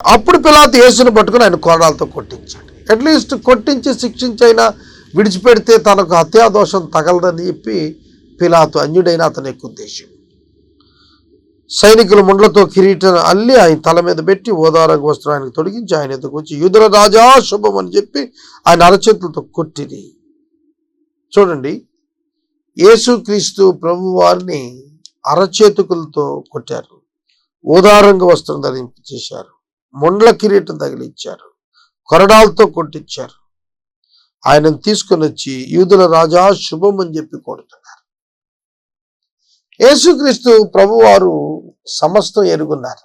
అప్పుడు పిలాతు యేసును పట్టుకుని ఆయన కొరడాలతో కొట్టించాడు. అట్లీస్ట్ కొట్టించి శిక్షించైనా విడిచిపెడితే తనకు హత్యాదోషం తగలదని చెప్పి పిలాతు అన్యుడైన అతని యొక్క ఉద్దేశం. సైనికులు ముండ్లతో కిరీటం అల్లి ఆయన తల మీద పెట్టి ఓదారంగ వస్త్రం ఆయనకు తొడిగించి ఆయన ఎదుకు వచ్చి యూదుల రాజా శుభం అని చెప్పి ఆయన అరచేతులతో కొట్టిది. చూడండి, యేసుక్రీస్తు ప్రభు వారిని అరచేతుకులతో కొట్టారు, ఓదారంగ వస్త్రం ధరించేశారు, ముండ్ల కిరీటం తగిలించారు, కొరడాలతో కొట్టించారు. ఆయనను తీసుకొని వచ్చి యూదుల రాజా శుభం అని చెప్పి కొడుతున్నారు. యేసుక్రీస్తు ప్రభువారు సమస్తం ఎరుగున్నారు.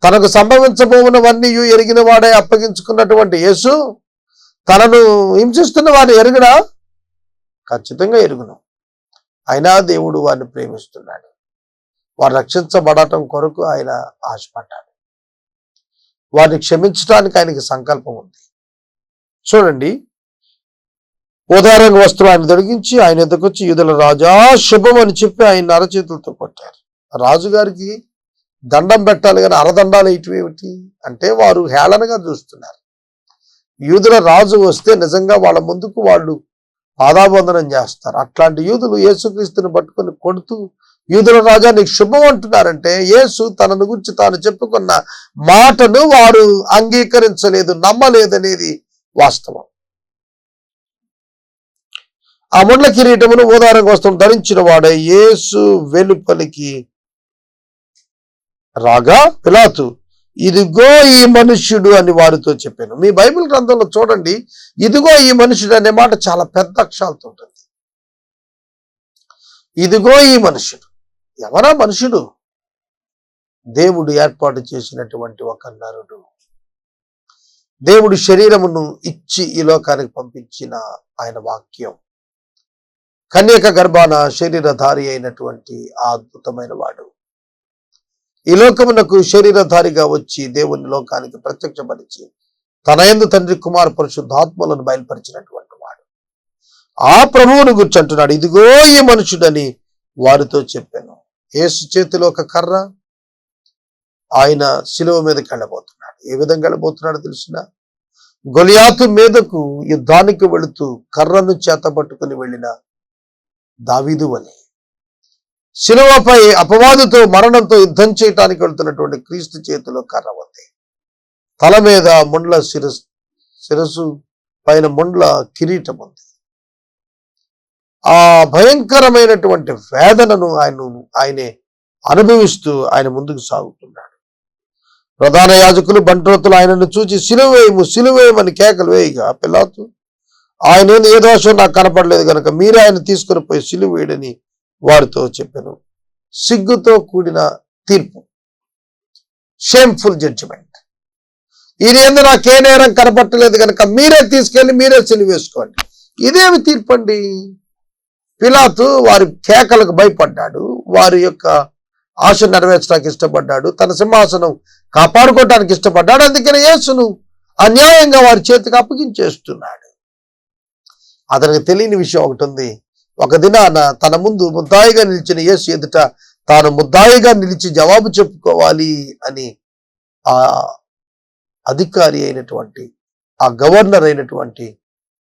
తనకు సంభవించబోవునవన్నీ ఎరిగిన వాడే అప్పగించుకున్నటువంటి యేసు తనను హింసిస్తున్న వారిని ఎరుగునా? ఖచ్చితంగా ఎరుగును. అయినా దేవుడు వారిని ప్రేమిస్తున్నాడు. వారు రక్షించబడటం కొరకు ఆయన ఆశపడ్డాడు. వారిని క్షమించడానికి ఆయనకి సంకల్పం ఉంది. చూడండి, ఉదారంగ వస్త్రం ఆయన తొలగించి ఆయన ఎదుకొచ్చి యూదుల రాజా శుభం అని చెప్పి ఆయన అరచేతులతో కొట్టారు. రాజుగారికి దండం పెట్టాలి కానీ అరదండాలు ఇటువేమిటి అంటే వారు హేళనగా చూస్తున్నారు. యూదుల రాజు వస్తే నిజంగా వాళ్ళ ముందుకు వాళ్ళు పాదాబంధనం చేస్తారు. అట్లాంటి యూదులు యేసుక్రీస్తుని పట్టుకొని కొడుతూ యూదుల రాజా నీకు శుభం అంటున్నారంటే యేసు తనను గురించి తాను చెప్పుకున్న మాటను వారు అంగీకరించలేదు, నమ్మలేదనేది వాస్తవం. ఆ ముండ్ల కిరీటమును ఓదారంగ వస్త్రం ధరించిన వాడే యేసు వెలుపలికి రాగా పిలాతు ఇదిగో ఈ మనుష్యుడు అని వారితో చెప్పాను. మీ బైబిల్ గ్రంథంలో చూడండి, ఇదిగో ఈ మనుష్యుడు అనే మాట చాలా పెద్ద అక్షరాలతో ఉంటుంది. ఇదిగో ఈ మనుష్యుడు. ఎవరా మనుషుడు? దేవుడు ఏర్పాటు చేసినటువంటి ఒక నరుడు. దేవుడు శరీరమును ఇచ్చి ఈ లోకానికి పంపించిన ఆయన వాక్యం. కన్యక గర్భాన శరీరధారి అయినటువంటి ఆ అద్భుతమైన వాడు ఈ లోకమునకు శరీరధారిగా వచ్చి దేవుని లోకానికి ప్రత్యక్షపరిచి తన యందు తండ్రి కుమార పరిశుద్ధాత్మలను బయలుపరిచినటువంటి వాడు. ఆ ప్రభువును గురించి అంటున్నాడు, ఇదిగో ఈ మనుషుడని వారితో చెప్పాను. యేసు చేతిలో ఒక కర్ర, ఆయన శిలువ మీదకి వెళ్ళబోతున్నాడు. ఏ విధంగా వెళ్ళబోతున్నాడో తెలిసిన గొలియాతు మీదకు యుద్ధానికి వెళుతూ కర్రను చేతపట్టుకుని వెళ్ళిన దావీదు వలె శిలువపై అపవాదుతో మరణంతో యుద్ధం చేయటానికి వెళ్తున్నటువంటి క్రీస్తు చేతిలో కర్ర ఉంది. తల మీద ముండ్ల శిరస్సు పైన ముండ్ల కిరీటం ఉంది. ఆ భయంకరమైనటువంటి వేదనను ఆయనే అనుభవిస్తూ ఆయన ముందుకు సాగుతున్నాడు. ప్రధాన యాజకులు బంట్రోతులు ఆయనను చూచి సిలువేయమని కేకలు వేయగా పిలాతు ఆయన ఏ దోషం నాకు కనపడలేదు కనుక మీరు ఆయన తీసుకుని పోయి సిలువ వేయడని వారితో చెప్పాను. సిగ్గుతో కూడిన తీర్పు, షేమ్ఫుల్ జడ్జిమెంట్. ఈయన యందు నాకే నేరం కనపట్టలేదు కనుక మీరే తీసుకెళ్ళి మీరే సిలువ వేసుకోండి. ఇదేమి తీర్పు అండి? పిలాతు వారి కేకలకు భయపడ్డాడు, వారి యొక్క ఆశ నెరవేర్చడానికి ఇష్టపడ్డాడు, తన సింహాసనం కాపాడుకోవటానికి ఇష్టపడ్డాడు. అందుకని యేసును అన్యాయంగా వారి చేతికి అప్పగించేస్తున్నాడు. అతనికి తెలియని విషయం ఒకటి ఉంది. ఒక దినాన తన ముందు ముద్దాయిగా నిలిచిన యేసు ఎదుట తాను ముద్దాయిగా నిలిచి జవాబు చెప్పుకోవాలి అని ఆ అధికారి అయినటువంటి ఆ గవర్నర్ అయినటువంటి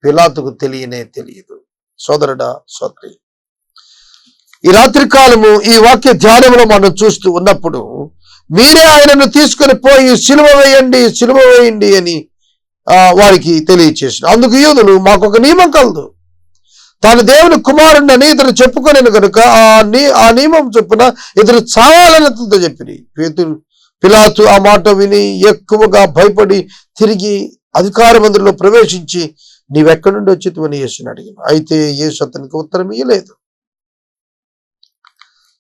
పిలాతుకు తెలియదు. సోదరుడా, సోదరి, ఈ రాత్రి కాలము ఈ వాక్య ధ్యానంలో మనం చూస్తూ ఉన్నప్పుడు మీరే ఆయనను తీసుకొని పోయి సిలువ వేయండి అని వారికి తెలియచేసిన. అందుకు యూదులు మాకొక నియమం కలదు, తాను దేవుని కుమారుడిని ఇతను చెప్పుకోలేను కనుక ఆ నియమం చొప్పున ఇతను చావాలన్నతో చెప్పింది. పిలాతు ఆ మాట విని ఎక్కువగా భయపడి తిరిగి అధికార మందిరంలో ప్రవేశించి నీవెక్కడి నుండి వచ్చితివని యేసుని అడిగాను. అయితే యేసు అతనికి ఉత్తరం ఇయ్యలేదు.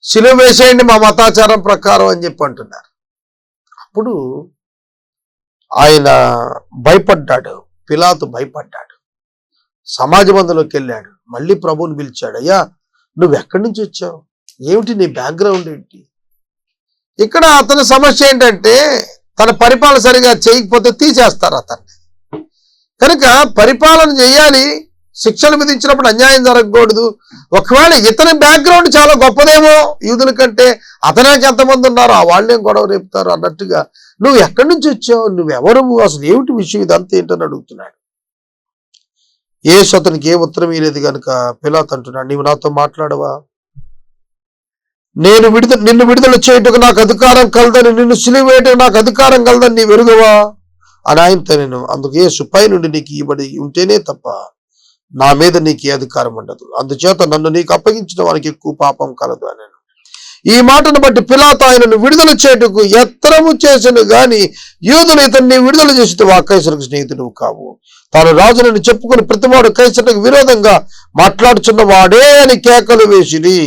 సిలువ వేసేయండి మా మతాచారం ప్రకారం అని చెప్పి అంటున్నారు. అప్పుడు ఆయన భయపడ్డాడు, పిలాతు భయపడ్డాడు. సమాజ మందిలోకి వెళ్ళాడు, మళ్ళీ ప్రభువుని పిలిచాడు. అయ్యా నువ్వు ఎక్కడి నుంచి వచ్చావు, ఏమిటి నీ బ్యాక్గ్రౌండ్ ఏంటి? ఇక్కడ అతని సమస్య ఏంటంటే తన పరిపాలన సరిగా చేయకపోతే తీసేస్తారు అతన్ని. కనుక పరిపాలన చేయాలి, శిక్షలు విధించినప్పుడు అన్యాయం జరగకూడదు. ఒకవేళ ఇతని బ్యాక్గ్రౌండ్ చాలా గొప్పదేమో యూదుల కంటే, అతనికి ఎంతమంది ఉన్నారో ఆ వాళ్ళేం గొడవ రేపుతారు అన్నట్టుగా, నువ్వు ఎక్కడి నుంచి వచ్చావు, నువ్వెవరు, అసలు ఏమిటి విషయం, ఇదంతా ఏంటని అడుగుతున్నాడు. యేసు అతనికి ఏ ఉత్తరం ఇయ్యలేదు కనుక పిలాతు అంటున్నాడు, నీవు నాతో మాట్లాడవా, నిన్ను విడుదల చేయటకు నాకు అధికారం కలదని, నిన్ను సిలువ వేయటకు నాకు అధికారం కలదని నీ వెరుగవా అని ఆయనతో నేను. అందుకు యేసు, పై నుండి నీకు ఇవ్వబడి ఉంటేనే తప్ప నా మీద నీకు ఏ అధికారం ఉండదు, అందుచేత నన్ను నీకు అప్పగించిన వారికి ఎక్కువ పాపం కలదు అని. ఈ మాటను బట్టి పిలాతు ఆయనను విడుదల చేయుటకు యత్నము చేసెను గాని యూదులు ఇతన్ని విడుదల చేసి వా కైసరుకు స్నేహితుడు కావు, తాను రాజునని చెప్పుకుని ప్రతివాడు కైసరుకు విరోధంగా మాట్లాడుచున్న వాడే అని కేకలు వేసిరి.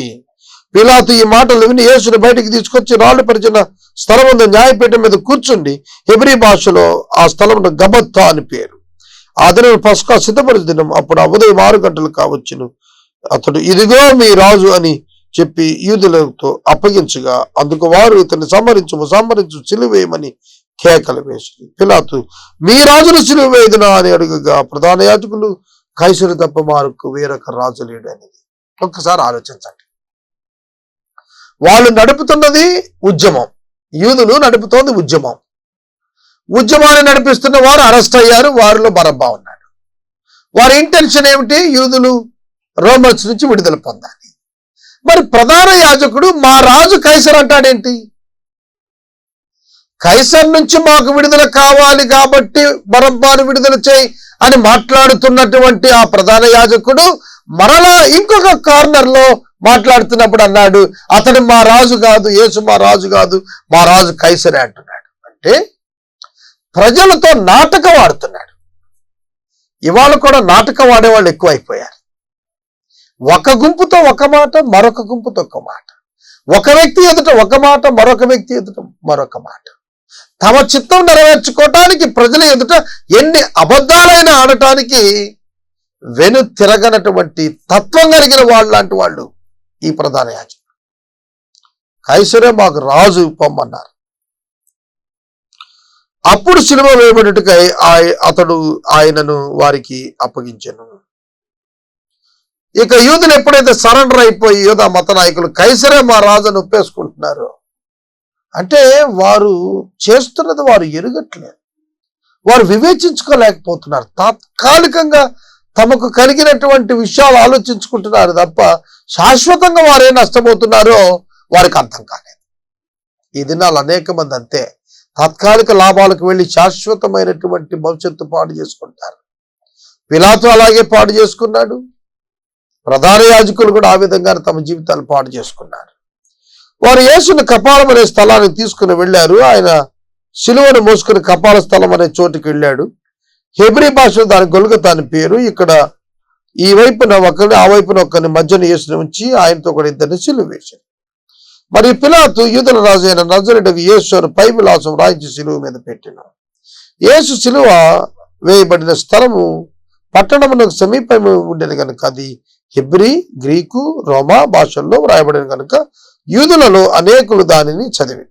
పిలాతు ఈ మాటలు విని యేసుని బయటికి తీసుకొచ్చి రాళ్ళు పరిచిన స్థలం ఉన్న న్యాయపీఠం మీద కూర్చుండి, హెబ్రీ భాషలో ఆ స్థలం గబత్తా అని పేరు. ఆ దినం పస్కా సిద్ధపరిచిన దినం. అప్పుడు ఉదయం 6 గంటలు కావచ్చును. అతడు ఇదిగో మీ రాజు అని చెప్పి యూదులతో అప్పగించగా, అందుకు వారు ఇతన్ని సంహరించు సిలువేయమని కేకలు వేసి, పిలాతు మీ రాజును సిలువ వేయదునా అని అడుగగా, ప్రధాన యాజకులు కైసరు తప్ప మాకు వేరొక రాజు లేడు అనేది. ఒక్కసారి ఆలోచించండి. వాళ్ళు నడుపుతున్నది ఉద్యమం, యూదులు నడుపుతోంది ఉద్యమం. ఉద్యమాన్ని నడిపిస్తున్న వారు అరెస్ట్ అయ్యారు, వారిలో బరబ్బా ఉన్నాడు. వారి ఇంటెన్షన్ ఏమిటి, యూదులు రోమన్స్ నుంచి విడుదల పొందాలి. మరి ప్రధాన యాజకుడు మా రాజు కైసర్ అంటాడేంటి, కైసర్ నుంచి మాకు విడుదల కావాలి కాబట్టి బరబ్బాను విడుదల చేయి అని మాట్లాడుతున్నటువంటి ఆ ప్రధాన యాజకుడు మరలా ఇంకొక కార్నర్ లో మాట్లాడుతున్నప్పుడు అన్నాడు, అతడు మా రాజు కాదు, యేసు మా రాజు కాదు, మా రాజు కైసరే అంటున్నాడు. అంటే ప్రజలతో నాటకం ఆడుతున్నాడు. ఇవాళ కూడా నాటకం ఆడేవాళ్ళు ఎక్కువైపోయారు. ఒక గుంపుతో ఒక మాట, మరొక గుంపుతో ఒక మాట, ఒక వ్యక్తి ఎదుట ఒక మాట, మరొక వ్యక్తి ఎదుట మరొక మాట. తమ చిత్తం నెరవేర్చుకోవటానికి ప్రజల ఎదుట ఎన్ని అబద్ధాలైనా ఆడటానికి వెను తిరగనటువంటి తత్వం కలిగిన వాళ్ళు లాంటి వాళ్ళు ఈ ప్రధాన యాజకుడు. కైసరే మాకు రాజు పొమ్మన్నారు. అప్పుడు సిలువ వేయబడినట్టుగా అతడు ఆయనను వారికి అప్పగించెను. ఇక యూదులు ఎప్పుడైతే సరెండర్ అయిపోయి యూదా మత నాయకులు కైసరే మా రాజును ఒప్పేసుకుంటున్నారు అంటే, వారు చేస్తున్నది వారు ఎరుగట్లేదు, వారు వివేచించుకోలేకపోతున్నారు. తాత్కాలికంగా తమకు కలిగినటువంటి విషయాలు ఆలోచించుకుంటున్నారు తప్ప శాశ్వతంగా వారే నష్టపోతున్నారో వారికి అర్థం కాలేదు. ఈ దినాలు అనేక మంది అంతే, తాత్కాలిక లాభాలకు వెళ్ళి శాశ్వతమైనటువంటి భవిష్యత్తు పాడు చేసుకుంటారు. పిలాతు అలాగే పాడు చేసుకున్నాడు. ప్రధాన యాజకులు కూడా ఆ విధంగా తమ జీవితాలు పాడు చేసుకున్నారు. వారు యేసుని కపాలం అనే స్థలాన్ని తీసుకుని వెళ్ళారు. ఆయన సిలువను మోసుకుని కపాల స్థలం అనే చోటుకి వెళ్ళాడు. హెబ్రీ భాషలో దాని గొల్గొతా అని పేరు. ఇక్కడ ఈ వైపున ఒకరిని, ఆ వైపున ఒకరిని, మధ్యన యేసుని ఉంచి ఆయనతో కూడా ఇద్దరిని సిలువ వేశారు. మరి పిలాతు యూదుల రాజు అయిన నజరేయుడగు యేసు అని పై విలాసం రాయించి సిలువ మీద పెట్టిన. యేసు సిలువ వేయబడిన స్థలము పట్టణమునకు సమీపం ఉండేది కనుక అది హెబ్రీ, గ్రీకు, రోమా భాషల్లో వ్రాయబడిన కనుక యూదులలో అనేకులు దానిని చదివి,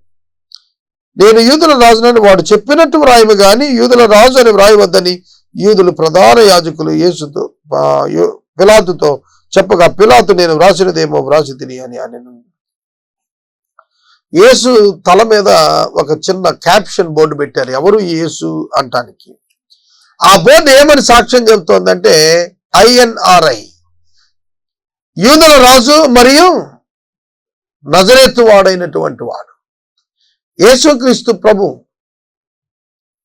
నేను యూదుల రాజునని వాడు చెప్పినట్టు వ్రాయము గాని యూదుల రాజు అని వ్రాయవద్దని యూదులు ప్రధాన యాజకులు యేసుతో పిలాతుతో చెప్పగా, పిలాతు నేను వ్రాసినదేమో వ్రాసి తిని అని అనెను. యేసు తల మీద ఒక చిన్న క్యాప్షన్ బోర్డు పెట్టారు, ఎవరు యేసు అంటానికి. ఆ బోర్డు ఏమని సాక్ష్యం చెబుతోందంటే, INRI, యూదుల రాజు మరియు నజరేతు వాడైనటువంటి వాడు యేసుక్రీస్తు ప్రభు,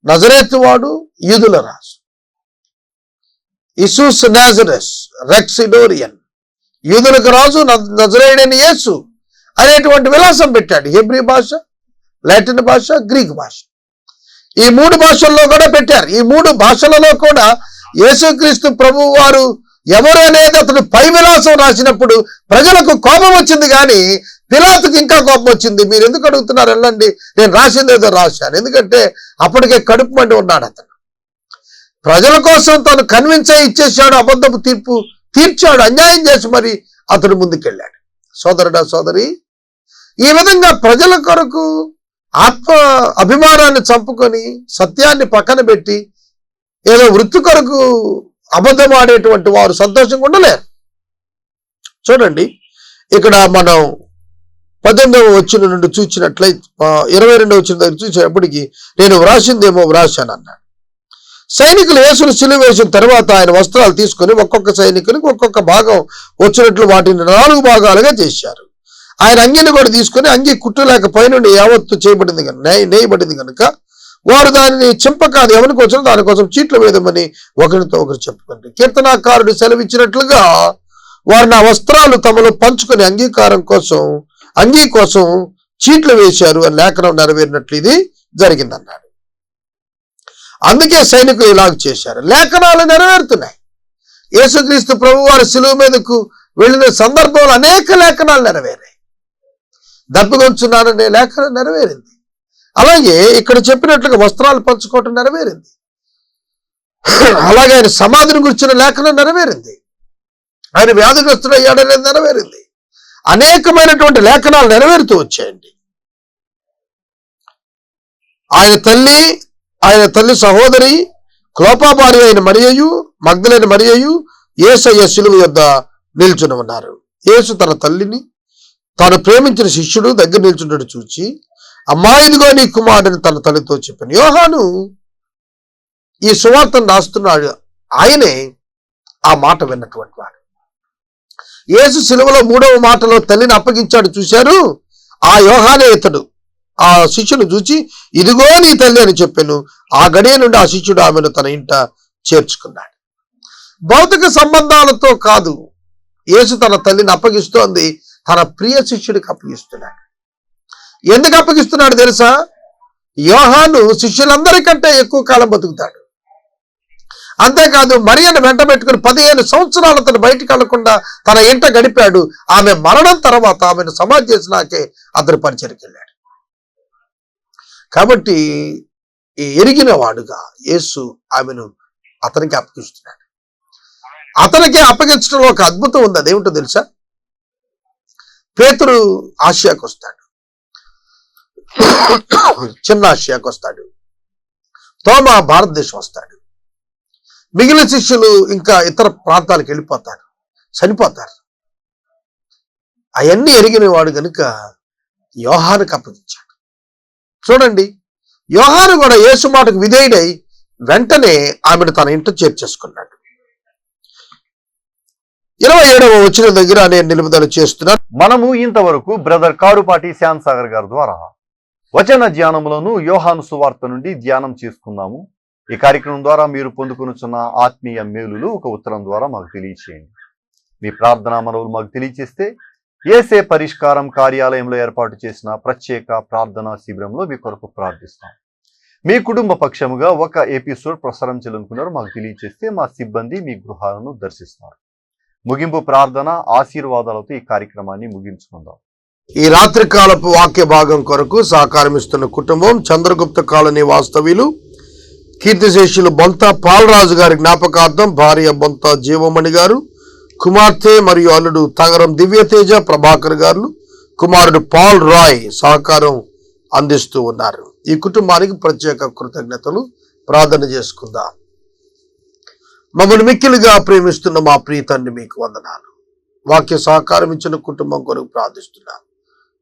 నజరేతు వాడు, యూదుల రాజు. ఇసూస్ నాజరస్ రెక్సిడోరియన్, యూదులకు రాజు, నజరేయుడైన యేసు అనేటువంటి విలాసం పెట్టాడు. హెబ్రీ భాష, లాటిన్ భాష, గ్రీక్ భాష, ఈ 3 భాషల్లో కూడా పెట్టారు. ఈ 3 భాషలలో కూడా యేసుక్రీస్తు ప్రభు వారు ఎవరు అనేది అతడు పై విలాసం రాసినప్పుడు ప్రజలకు కోపం వచ్చింది, కానీ పిలాతుకి ఇంకా కోపం వచ్చింది. మీరు ఎందుకు అడుగుతున్నారు, వెళ్ళండి, నేను రాసింది ఏదో రాశాను. ఎందుకంటే అప్పటికే కడుపు మండి ఉన్నాడు అతను. ప్రజల కోసం తను కన్విన్స్ అయ్యి ఇచ్చేసాడు, అబద్ధపు తీర్పు తీర్చాడు, అన్యాయం చేసి మరి అతడు ముందుకెళ్ళాడు. సోదరుడా, సోదరి, ఈ విధంగా ప్రజల కొరకు ఆత్మ అభిమానాన్ని చంపుకొని సత్యాన్ని పక్కన పెట్టి ఏదో వృత్తి కొరకు అబద్ధం ఆడేటువంటి వారు సంతోషంగా ఉండలేరు. చూడండి, ఇక్కడ మనం 18వ వచనం నుండి చూసినట్లయితే 22వ వచనం దగ్గర చూసేటప్పటికి నేను వ్రాసిందేమో వ్రాశాను అన్నాడు. సైనికులు యేసును సిలువ వేసిన తర్వాత ఆయన వస్త్రాలు తీసుకొని ఒక్కొక్క సైనికునికి ఒక్కొక్క భాగం వచ్చినట్లు వాటిని 4 భాగాలుగా చేశారు. ఆయన అంగిని కూడా తీసుకొని అంగి కుట్టలేక పైనుండి యావత్తు చేయబడింది నేయబడింది కనుక వారు దానిని చింపకాదు ఎవరికి వచ్చినా దానికోసం చీట్లు వేదమని ఒకరితో ఒకరు చెప్పుకుంటారు. కీర్తనాకారుడు సెలవిచ్చినట్లుగా వారు నా వస్త్రాలు తమలో పంచుకొని అంగీ కోసం చీట్లు వేశారు అని లేఖనం నెరవేరినట్లు ఇది జరిగిందన్నాడు. అందుకే సైనికులు ఇలాగ చేశారు. లేఖనాలు నెరవేరుతున్నాయి. యేసుక్రీస్తు ప్రభు వారి శిలువ మీదకు వెళ్ళిన సందర్భంలో అనేక లేఖనాలు నెరవేరాయి. దప్పిగొంచున్నాననే లేఖనం నెరవేరింది. అలాగే ఇక్కడ చెప్పినట్లుగా వస్త్రాలు పంచుకోవటం నెరవేరింది. అలాగే ఆయన సమాధిని గురించిన లేఖనం నెరవేరింది. ఆయన వ్యాధిగ్రస్తుడు అయ్యాడనేది నెరవేరింది. అనేకమైనటువంటి లేఖనాలు నెరవేరుతూ వచ్చాయండి. ఆయన తల్లి సహోదరి క్లోపా భార్య అయిన మరియయు మగ్దలేని మరియయు యేసయ్య శిలువ యొద్ద నిల్చుని ఉన్నారు. యేసు తన తల్లిని తాను ప్రేమించిన శిష్యుడు దగ్గర నిల్చున్నట్టు చూచి, అమ్మా ఇదిగో నీ కుమారుడిని తన తల్లితో చెప్పాను. యోహాను ఈ సువార్తను రాస్తున్నాడు. ఆయనే ఆ మాట విన్నటువంటి వాడు. యేసు శిలువలో 3వ మాటలో తల్లిని అప్పగించాడు చూశారు. ఆ యోహానే ఇతడు. ఆ శిష్యుని చూచి ఇదిగో నీ తల్లి అని చెప్పాను. ఆ గడియ నుండి ఆ శిష్యుడు ఆమెను తన ఇంట చేర్చుకున్నాడు. భౌతిక సంబంధాలతో కాదు యేసు తన తల్లిని అప్పగిస్తోంది, తన ప్రియ శిష్యుడికి అప్పగిస్తున్నాడు. ఎందుకు అప్పగిస్తున్నాడు తెలుసా? యోహాను శిష్యులందరికంటే ఎక్కువ కాలం బతుకుతాడు. అంతేకాదు మరియను వెంట పెట్టుకుని 15 సంవత్సరాలు తను బయటికి వెళ్లకుండా తన ఇంట గడిపాడు. ఆమె మరణం తర్వాత ఆమెను సమాధి చేసినాకే అతను పరిచర్యకి వెళ్ళాడు. కాబట్టి ఎరిగిన వాడుగా యేసు ఆమెను అతనికి అప్పగిస్తున్నాడు. అతనికి అప్పగించడంలో ఒక అద్భుతం ఉంది. అదేమిటో తెలుసా? పేతురు ఆసియాకు వస్తాడు, చిన్న ఆసియాకు వస్తాడు, తోమా భారతదేశం వస్తాడు, మిగిలిన శిష్యులు ఇంకా ఇతర ప్రాంతాలకు వెళ్ళిపోతారు, చనిపోతారు. అవన్నీ ఎరిగిన వాడు కనుక యోహానుకు అప్పగించాడు. చూడండి, యోహాను కూడా యేసు మాటకు విధేయుడై వెంటనే ఆమెను తన ఇంట చేర్చేసుకున్నాడు. 27వ వచనం దగ్గర నేను నిలుపుదల చేస్తున్నాను. మనము ఇంతవరకు బ్రదర్ కారుపాటి శ్యామ్ సాగర్ గారి ద్వారా వచన ధ్యానములను యోహాను సువార్త నుండి ధ్యానం చేసుకున్నాము. ఈ కార్యక్రమం ద్వారా మీరు పొందుకొనుచున్న ఆత్మీయ మేలులు ఒక ఉత్తరం ద్వారా మాకు తెలియచేయండి. మీ ప్రార్థనా మనవులు మాకు తెలియచేస్తే యేసే పరిష్కారం కార్యాలయంలో ఏర్పాటు చేసిన ప్రత్యేక ప్రార్థనా శిబిరంలో మీ కొరకు ప్రార్థిస్తాం. మీ కుటుంబ పక్షముగా ఒక ఎపిసోడ్ ప్రసారం చేయాలనుకున్నారు మాకు తెలియచేస్తే మా సిబ్బంది మీ గృహాలను దర్శిస్తారు. ముగింపు ప్రార్థన ఆశీర్వాదాలతో ఈ కార్యక్రమాన్ని ముగించుకుందాం. ఈ రాత్రి కాలపు వాక్య భాగం కొరకు సహకారమిస్తున్న కుటుంబం చంద్రగుప్త కాలనీ వాస్తవ్యులు కీర్తిశేషులు బొంత పాలరాజు గారి జ్ఞాపకార్థం భార్య బొంత జీవమణి గారు, కుమార్తె మరియు అల్లుడు తగరం దివ్యతేజ ప్రభాకర్ గారు, కుమారుడు పాల్ రాయ్ సహకారం అందిస్తూ ఉన్నారు. ఈ కుటుంబానికి ప్రత్యేక కృతజ్ఞతలు. ప్రార్థన చేసుకుందాం. మమ్మల్ని మిక్కిలిగా ప్రేమిస్తున్న మా ప్రియ తండ్రి మీకు వందనాలు. వాక్య సహకారం ఇచ్చిన కుటుంబం కొరకు ప్రార్థిస్తున్నాను.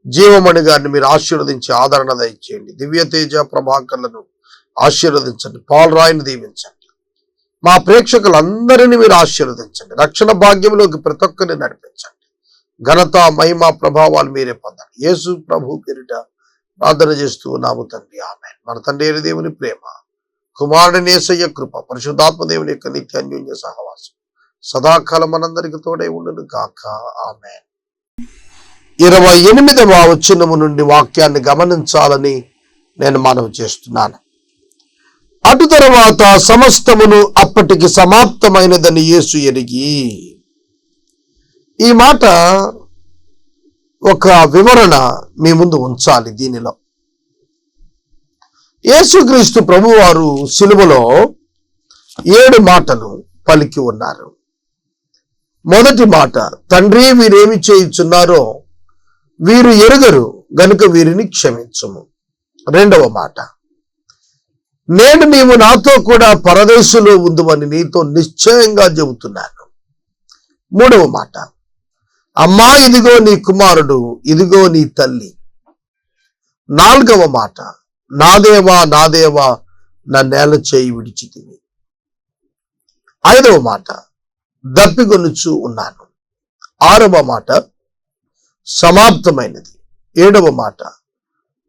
జీవమణి గారిని మీరు ఆశీర్వదించి ఆదరణ దయచేయండి. దివ్యతేజ ప్రభాకర్లను ఆశీర్వదించండి. పాల్ రాయ్ని దీవించండి. మా ప్రేక్షకులందరినీ మీరు ఆశీర్వదించండి. రక్షణ భాగ్యంలోకి ప్రతి ఒక్కరిని నడిపించండి. ఘనత మహిమ ప్రభావాలు మీరే పొందండి. యేసు ప్రభు పేరిట ప్రార్థన చేస్తూ ఉన్నాము తండ్రి, ఆమేన్. మన తండ్రి దేవుని ప్రేమ, కుమారుని యేసయ్య కృప, పరిశుద్ధాత్మ దేవుని యొక్క నిత్య అన్యోన్య సహవాసం సదాకాలం మనందరికి తోడై ఉండును గాక, ఆమేన్. 28వ వచనము నుండి వాక్యాన్ని గమనించాలని నేను మనవి చేస్తున్నాను. అటు తరువాత సమస్తమును అప్పటికి సమాప్తమైనదని యేసు ఎరిగి. ఈ మాట ఒక వివరణ మీ ముందు ఉంచాలి. దీనిలో యేసుక్రీస్తు ప్రభువారు సిలువలో 7 మాటలు పలికి ఉన్నారు. మొదటి మాట, తండ్రి వీరేమి చేయుచున్నారో వీరు ఎరుగరు గనుక వీరిని క్షమించుము. రెండవ మాట, నేను నీవు నాతో కూడా పరదేశంలో ఉందువని నీతో నిశ్చయంగా చెబుతున్నాను. మూడవ మాట, అమ్మా ఇదిగో నీ కుమారుడు, ఇదిగో నీ తల్లి. నాలుగవ మాట, నా దేవా నా దేవా నా నేల చేయి విడిచితివి. ఐదవ మాట, దప్పిగొనుచు ఉన్నాను. ఆరవ మాట, సమాప్తమైనది. ఏడవ మాట,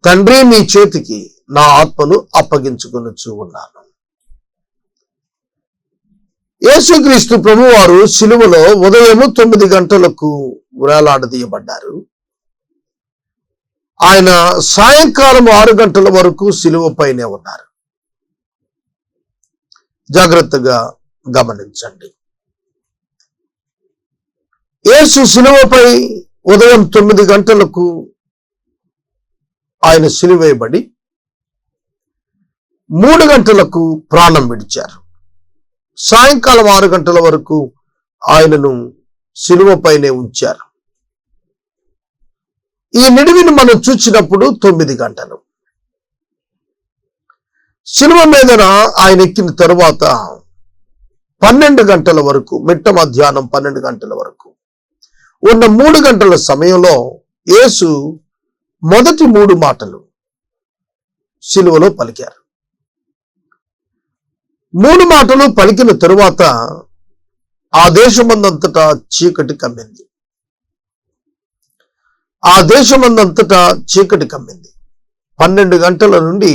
తండ్రి నీ చేతికి నా ఆత్మను అప్పగించుకొనుచు ఉన్నాను. యేసుక్రీస్తు ప్రభువారు శిలువలో ఉదయం 9 గంటలకు వేలాడదీయబడ్డారు. ఆయన సాయంకాలం 6 గంటల వరకు శిలువ పైనే ఉన్నారు. జాగ్రత్తగా గమనించండి. యేసు శిలువపై ఉదయం 9 గంటలకు ఆయన సిలువేయబడి 3 గంటలకు ప్రాణం విడిచారు. సాయంకాలం 6 గంటల వరకు ఆయనను సిలువపైనే ఉంచారు. ఈ నిడివిని మనం చూసినప్పుడు 9 గంటలు. సిలువ మీదన ఆయన ఎక్కిన తరువాత 12 గంటల వరకు, మిట్ట మధ్యాహ్నం 12 గంటల వరకు ఉన్న 3 గంటల సమయంలో యేసు మొదటి 3 మాటలు సిలువలో పలికారు. 3 మాటలు పలికిన తరువాత ఆ దేశమందంతటా చీకటి కమ్మింది. 12 గంటల నుండి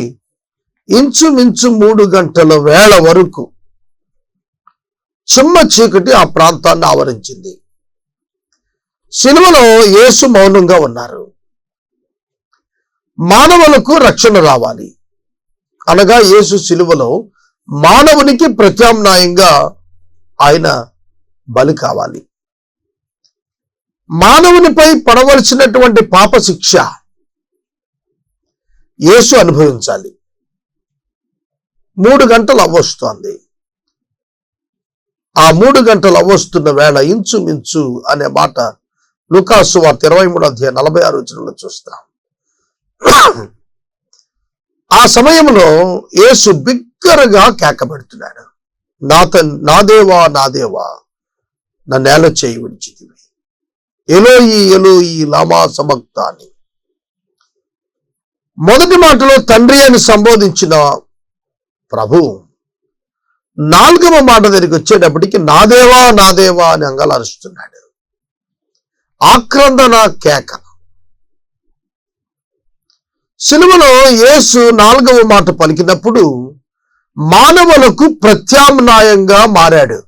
ఇంచుమించు 3 గంటల వేళ వరకు చిమ్మ చీకటి ఆ ప్రాంతాన్ని ఆవరించింది. సిలువలో యేసు మౌనంగా ఉన్నారు. మానవులకు రక్షణ రావాలి అనగా యేసు సిలువలో మానవునికి ప్రత్యామ్నాయంగా ఆయన బలి కావాలి. మానవునిపై పడవలసినటువంటి పాప శిక్ష యేసు అనుభవించాలి. 3 గంటలు అవ్వొస్తోంది. ఆ 3 గంటలు అవ్వొస్తున్న వేళ ఇంచుమించు అనే మాట లూకా సువార్త 23:46 చూస్తాం. ఆ సమయంలో యేసు బిగ్గరగా కేక పెడుతున్నాడు, నా దేవా నా దేవా నా నేల చేయి విడిచితివి, ఎలోయి ఎలోయి లామా సబక్తాని. మొదటి మాటలో తండ్రి అని సంబోధించిన ప్రభు 4వ మాట దగ్గరికి వచ్చేటప్పటికి నా దేవా అని అంగలారుస్తున్నాడు. ఆక్రందన కేక. సిలువలో యేసు 4వ మాట పలికినప్పుడు మానవులకు ప్రత్యామ్నాయంగా మారాడు.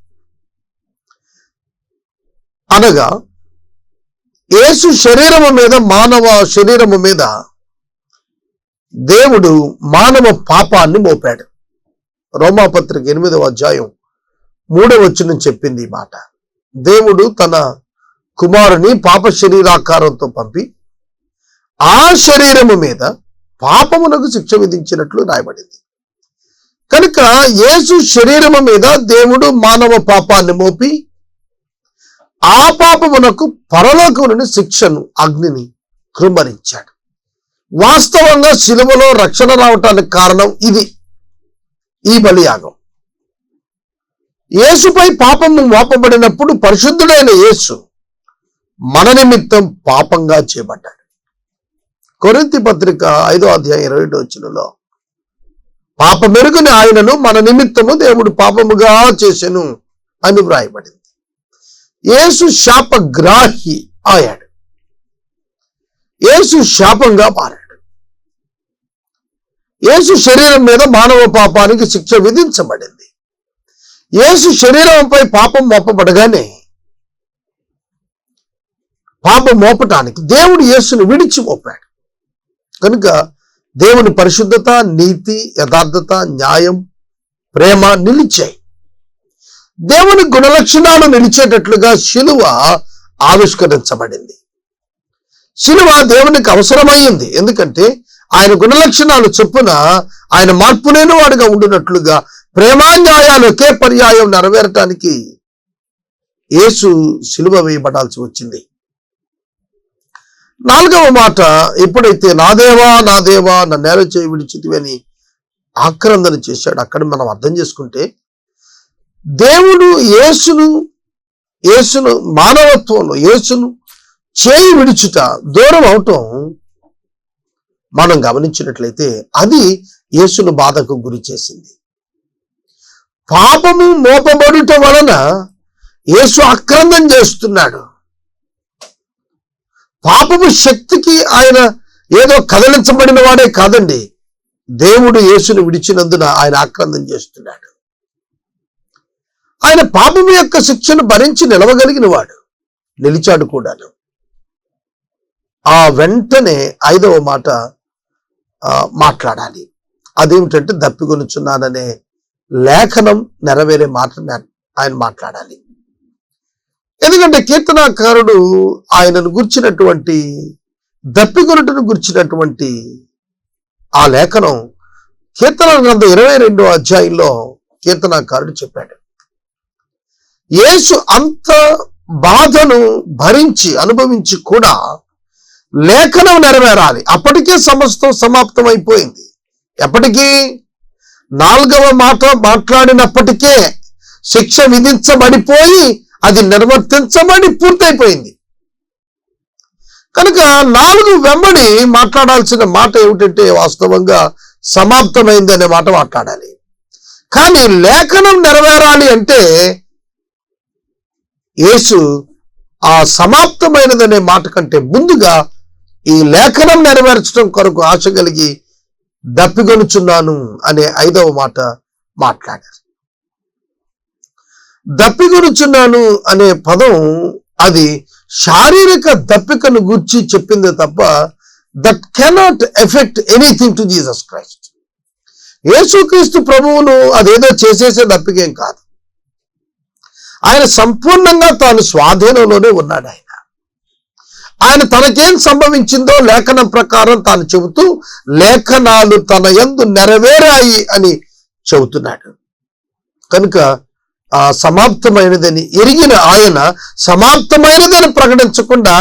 అనగా యేసు శరీరము మీద, మానవ శరీరము మీద దేవుడు మానవ పాపాన్ని మోపాడు. రోమాపత్రిక 8వ అధ్యాయం 3వ వచనం చెప్పింది ఈ మాట. దేవుడు తన కుమారుని పాప శరీరాకారంతో పంపి ఆ శరీరము మీద పాపమునకు శిక్ష విధించినట్లు రాయబడింది. కనుక యేసు శరీరము మీద దేవుడు మానవ పాపాన్ని మోపి ఆ పాపమునకు పరలోకం నుండి శిక్షను, అగ్నిని కృమ్మరించాడు. వాస్తవంగా శిలువలో రక్షణ రావటానికి కారణం ఇది, ఈ బలియాగం. యేసుపై పాపము మోపబడినప్పుడు పరిశుద్ధుడైన యేసు మన నిమిత్తం పాపంగా చేయబడ్డాడు. కొరింథీ పత్రిక 5వ అధ్యాయం 22వ వచనంలో పాపమెరుగుని ఆయనను మన నిమిత్తము దేవుడు పాపముగా చేసెను అని వ్రాయబడింది. యేసు శాపగ్రాహి అయ్యాడు. యేసు శాపంగా మారాడు. యేసు శరీరం మీద మానవ పాపానికి శిక్ష విధించబడింది. యేసు శరీరంపై పాపం మోపబడగానే పాపం మోపటానికి దేవుడు యేసును విడిచి మోపాడు. కనుక దేవుని పరిశుద్ధత, నీతి, యథార్థత, న్యాయం, ప్రేమ నిలిచాయి. దేవుని గుణలక్షణాలు నిలిచేటట్లుగా శిలువ ఆవిష్కరించబడింది. శిలువ దేవునికి అవసరమైంది. ఎందుకంటే ఆయన గుణలక్షణాలు చొప్పున ఆయన మార్పు లేని వాడుగా ఉండినట్లుగా ప్రేమాన్యాయాలు ఒకే పర్యాయం నెరవేరటానికి యేసు శిలువ వేయబడాల్సి వచ్చింది. 4వ మాట, ఎప్పుడైతే నా దేవా నా నేల చేయి విడిచితివి అని ఆక్రందన చేశాడు. అక్కడ మనం అర్థం చేసుకుంటే దేవుడు యేసును మానవత్వంలో యేసును చేయి విడుచుట, దూరం అవటం మనం గమనించినట్లయితే అది యేసును బాధకు గురి చేసింది. పాపము మోపబడుట వలన యేసు ఆక్రందన చేస్తున్నాడు. పాపము శక్తికి ఆయన ఏదో కదలించబడిన వాడే కాదండి, దేవుడు యేసును విడిచినందున ఆయన ఆక్రందన చేస్తున్నాడు. ఆయన పాపము యొక్క శిక్షను భరించి నిలవగలిగిన వాడు, నిలిచాడు కూడాను. ఆ వెంటనే 5వ మాట మాట్లాడాలి. అదేమిటంటే దప్పికొనుచున్నాననే లేఖనం నెరవేరే మాట ఆయన మాట్లాడాలి. ఎందుకంటే కీర్తనాకారుడు ఆయనను గుర్చినటువంటి దప్పికొనుటను గుర్చినటువంటి ఆ లేఖనం కీర్తన గ్రంథం 22వ అధ్యాయంలో కీర్తనాకారుడు చెప్పాడు. యేసు అంత బాధను భరించి అనుభవించి కూడా లేఖనం నెరవేరాలి. అప్పటికే సమస్తం సమాప్తం అయిపోయింది. ఎప్పటికీ 4వ మాట మాట్లాడినప్పటికే శిక్ష విధించబడిపోయి అది నిర్వర్తించబడి పూర్తయిపోయింది. కనుక 4 వెంబడి మాట్లాడాల్సిన మాట ఏమిటంటే వాస్తవంగా సమాప్తమైంది అనే మాట మాట్లాడాలి. కానీ లేఖనం నెరవేరాలి అంటే యేసు ఆ సమాప్తమైనదనే మాట కంటే ముందుగా ఈ లేఖనం నెరవేర్చడం కొరకు ఆశ కలిగి దప్పికొనుచున్నాను అనే 5వ మాట మాట్లాడారు. దప్పికొనుచున్నాను అనే పదం అది శారీరక దప్పికను గూర్చి చెప్పిందే తప్ప that cannot effect anything to Jesus Christ. యేసుక్రీస్తు ప్రభువును అదేదో చేసేసే దప్పికేం కాదు. ఆయన సంపూర్ణంగా తాను స్వాధీనంలోనే ఉన్నాడు. ఆయన తనకేం సంభవించిందో లేఖనం ప్రకారం తాను చెబుతూ లేఖనాలు తన యందు నెరవేరాయి అని చెబుతున్నాడు. కనుక ఆ సమాప్తమైనదని ఎరిగిన ఆయన సమాప్తమైనదని ప్రకటించకుండా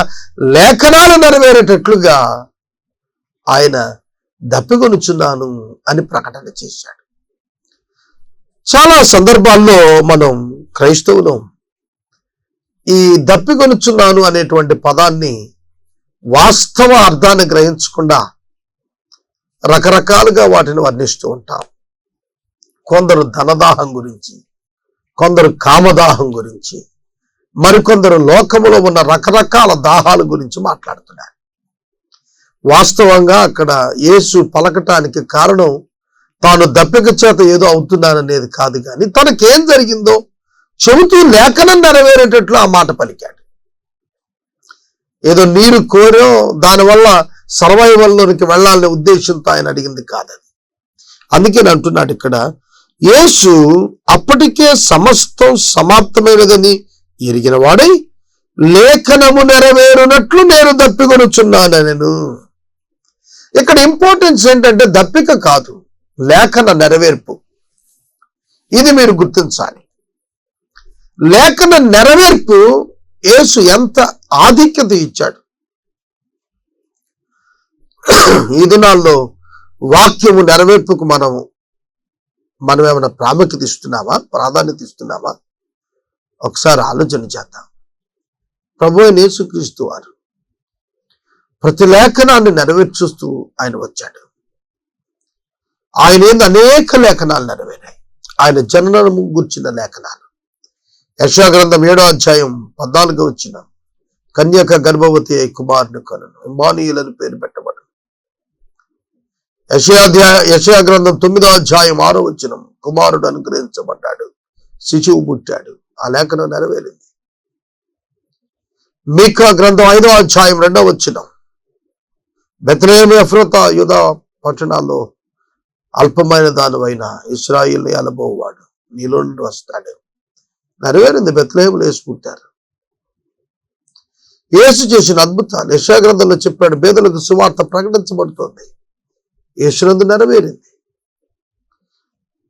లేఖనాలు నెరవేరేటట్లుగా ఆయన దప్పికొనుచున్నాను అని ప్రకటన చేశాడు. చాలా సందర్భాల్లో మనం క్రైస్తవులు ఈ దప్పికొనుచున్నాను అనేటువంటి పదాన్ని వాస్తవ అర్థాన్ని గ్రహించకుండా రకరకాలుగా వాటిని వర్ణిస్తూ ఉంటాం. కొందరు ధనదాహం గురించి, కొందరు కామదాహం గురించి, మరికొందరు లోకములో ఉన్న రకరకాల దాహాల గురించి మాట్లాడుతున్నారు. వాస్తవంగా అక్కడ యేసు పలకటానికి కారణం తాను దప్పిక చేత ఏదో అవుతున్నాననేది కాదు, కానీ తనకేం జరిగిందో చెబుతూ లేఖనం నెరవేరేటట్లు ఆ మాట పలికాడు. ఏదో నీరు కోరో దానివల్ల సర్వైవల్లోనికి వెళ్ళాలనే ఉద్దేశంతో ఆయన అడిగింది కాదని. అందుకే అంటున్నాడు ఇక్కడ, యేసు అప్పటికే సమస్తం సమాప్తమైనదని ఎరిగిన వాడై లేఖనము నెరవేరునట్లు నేను దప్పికొనుచున్నాను. ఇక్కడ ఇంపార్టెన్స్ ఏంటంటే దప్పిక కాదు, లేఖన నెరవేర్పు. ఇది మీరు గుర్తించాలి. లేఖన నెరవేర్పు యేసు ఎంత ఆధిక్యత ఇచ్చాడు. ఈ దినాల్లో వాక్యము నెరవేర్పుకు మనం ఏమైనా ప్రాముఖ్యత ఇస్తున్నామా, ప్రాధాన్యత ఇస్తున్నామా? ఒకసారి ఆలోచన చేద్దాం. ప్రభువైన యేసుక్రీస్తు వారు ప్రతి లేఖనాన్ని నెరవేర్చుస్తూ ఆయన వచ్చాడు. ఆయన ఏంది అనేక లేఖనాలు నెరవేరాయి. ఆయన జననము గుర్చిన లేఖనాలు. యెషయా గ్రంథం 7వ అధ్యాయం 14వ వచనం, కన్యక గర్భవతి అయి కుమారుని కనును, ఇమ్మానుయేలు పేరు పెట్టబడు. యెషయా గ్రంథం 9వ అధ్యాయం 6వ వచనం, కుమారుడు అనుగ్రహించబడ్డాడు, శిశువు పుట్టాడు. ఆ లేఖనం నెరవేరింది. మీకా గ్రంథం 5వ అధ్యాయం 2వ వచనం, బెత్లెహేము ఎఫ్రాతా యూదా పట్టణాల్లో అల్పమైన దానివైన ఇశ్రాయేలుని ఏలబోవాడు నీలో నుండి వస్తాడు. నెరవేరింది. బెత్లెహేములో యేసు పుట్టారు. యేసు చేసిన అద్భుతాలు యెషయా గ్రంథంలో చెప్పాడు. పేదలకు సువార్త ప్రకటించబడుతోంది. యేసునందు నెరవేరింది.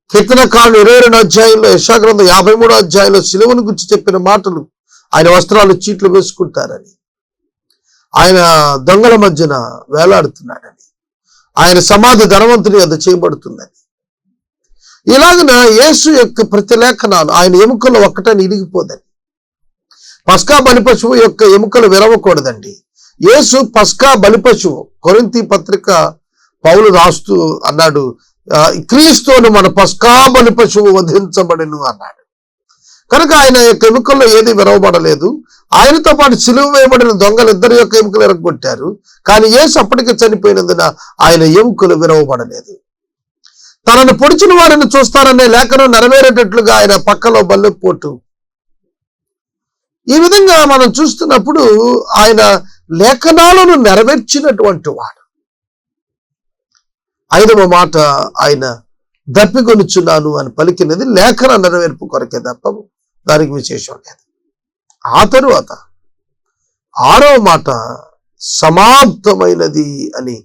కీర్తనకాండం 22వ అధ్యాయంలో, యెషయా గ్రంథం 53వ అధ్యాయంలో సిలువను గురించి చెప్పిన మాటలు, ఆయన వస్త్రాలు చీట్లు వేసుకుంటారని, ఆయన దొంగల మధ్యన వేలాడుతున్నాడని, ఆయన సమాధి ధనవంతుని వద్ద చేయబడుతుందని, ఇలాగన యేసు యొక్క ప్రతి లేఖనాలు ఆయన ఎముకలు ఒక్కటని ఇరిగిపోదండి. పస్కా బలిపశువు యొక్క ఎముకలు విరవకూడదండి. యేసు పస్కా బలిపశువు. కొరింథీ పత్రిక పౌలు రాస్తూ అన్నాడు, క్రీస్తును మన పస్కా బలిపశువు వధించబడెను అన్నాడు. కనుక ఆయన యొక్క ఎముకల్లో ఏది విరవబడలేదు. ఆయనతో పాటు సిలువ వేయబడిన దొంగలు ఇద్దరి యొక్క ఎముకలు ఎరగొట్టారు. కానీ యేసు అప్పటికే చనిపోయినందున ఆయన ఎముకలు విరవబడలేదు. తనను పొడిచిన వారిని చూస్తారనే లేఖనం నెరవేరేటట్లుగా ఆయన పక్కలో బల్లెపోటు. ఈ విధంగా మనం చూస్తున్నప్పుడు ఆయన లేఖనాలను నెరవేర్చినటువంటి వాడు. 5వ మాట, ఆయన దప్పికొనుచున్నాను అని పలికినది లేఖన నెరవేర్పు కొరకే తప్ప దానికి విశేషం లేదు. ఆ తరువాత 6వ మాట సమాప్తమైనది అని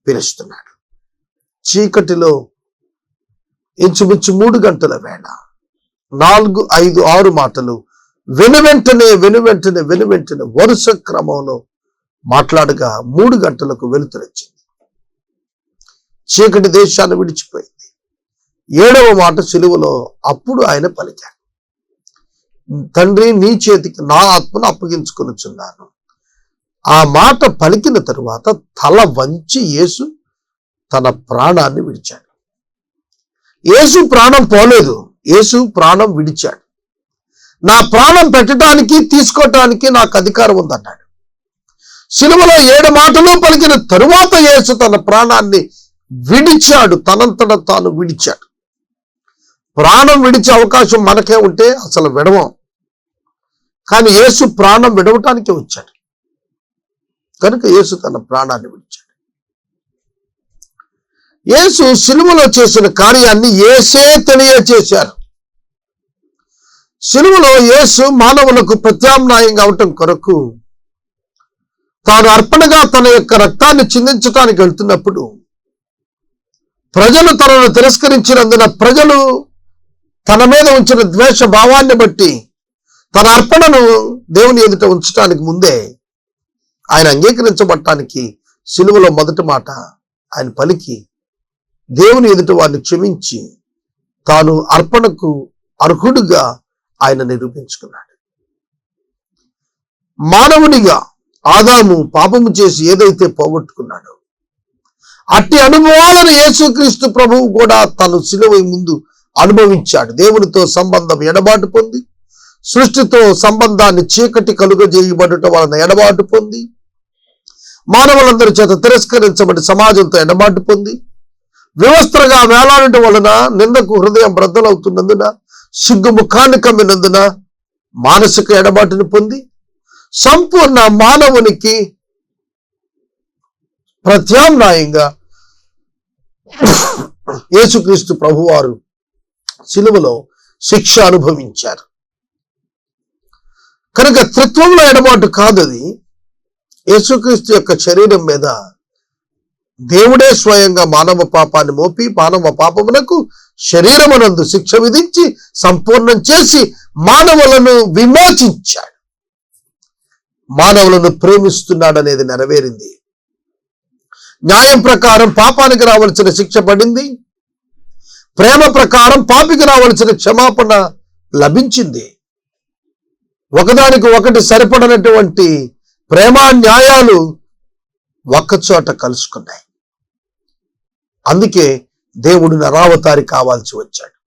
పిలుస్తున్నాడు. చీకటిలో ఇంచుమించు 3 గంటల వేళ 4, 5, 6 మాటలు వెనువెంటనే వరుస క్రమంలో మాట్లాడగా 3 గంటలకు వెలుతురొచ్చింది. చీకటి దేశాన్ని విడిచిపోయింది. 7వ మాట సిలువలో అప్పుడు ఆయన పలికాడు, తండ్రి నీ చేతికి నా ఆత్మను అప్పగించుకొనుచున్నాను. ఆ మాట పలికిన తరువాత తల వంచి యేసు తన ప్రాణాన్ని విడిచాడు. యేసు ప్రాణం పోలేదు, యేసు ప్రాణం విడిచాడు. నా ప్రాణం పెట్టడానికి తీసుకోవటానికి నాకు అధికారం ఉందన్నాడు. సిలువలో 7 మాటలు పలికిన తరువాత యేసు తన ప్రాణాన్ని విడిచాడు. తనంతట తాను విడిచాడు. ప్రాణం విడిచే అవకాశం మనకే ఉంటే అసలు విడవం. కానీ యేసు ప్రాణం విడవటానికే వచ్చాడు. కనుక యేసు తన ప్రాణాన్ని విడిచాడు. యేసు సిలువలో చేసిన కార్యాన్ని యేసే తెలియచేశారు. సిలువలో యేసు మానవులకు ప్రత్యామ్నాయంగా అవటం కొరకు తాను అర్పణగా తన యొక్క రక్తాన్ని చిందించడానికి వెళ్తున్నప్పుడు ప్రజలు తనను తిరస్కరించినందున ప్రజలు తన మీద ఉంచిన ద్వేష భావాన్ని బట్టి తన అర్పణను దేవుని ఎదుట ఉంచడానికి ముందే ఆయన అంగీకరించబడటానికి సిలువలో మొదటి మాట ఆయన పలికి దేవుని ఎదుట వారిని క్షమించి తాను అర్పణకు అర్హుడుగా ఆయన నిరూపించుకున్నాడు. మానవునిగా ఆదాము పాపము చేసి ఏదైతే పోగొట్టుకున్నాడో అట్టి అనుభవాలను యేసుక్రీస్తు ప్రభువు కూడా తను సిలువ ముందు అనుభవించాడు. దేవునితో సంబంధం ఎడబాటు పొంది, సృష్టితో సంబంధాన్ని చీకటి కలుగజేయబడుట వలన ఎడబాటు పొంది, మానవులందరి చేత తిరస్కరించబడి సమాజంతో ఎడబాటు పొంది, వివస్త్రగా వేలాడటం వలన నిందకు హృదయం బ్రద్దలవుతున్నందున, సిగ్గు ముఖాన్ని కమ్మినందున మానసిక ఎడబాటును పొంది సంపూర్ణ మానవునికి ప్రత్యామ్నాయంగా యేసుక్రీస్తు ప్రభువారు సిలువలో శిక్ష అనుభవించారు. కనుక త్రిత్వంలో ఎడబాటు కాదది. యేసుక్రీస్తు యొక్క శరీరం మీద దేవుడే స్వయంగా మానవ పాపాన్ని మోపి మానవ పాపమునకు శరీరమునందు శిక్ష విధించి సంపూర్ణం చేసి మానవులను విమోచించాడు. మానవులను ప్రేమిస్తున్నాడనేది నెరవేరింది. న్యాయం ప్రకారం పాపానికి రావాల్సిన శిక్ష పడింది. ప్రేమ ప్రకారం పాపికి రావాల్సిన క్షమాపణ లభించింది. ఒకదానికి ఒకటి సరిపడనటువంటి ప్రేమ న్యాయాలు ఒక్కచోట కలుసుకున్నాయి. అందుకే దేవుడు నరావతారి కావాల్సి వచ్చాడు.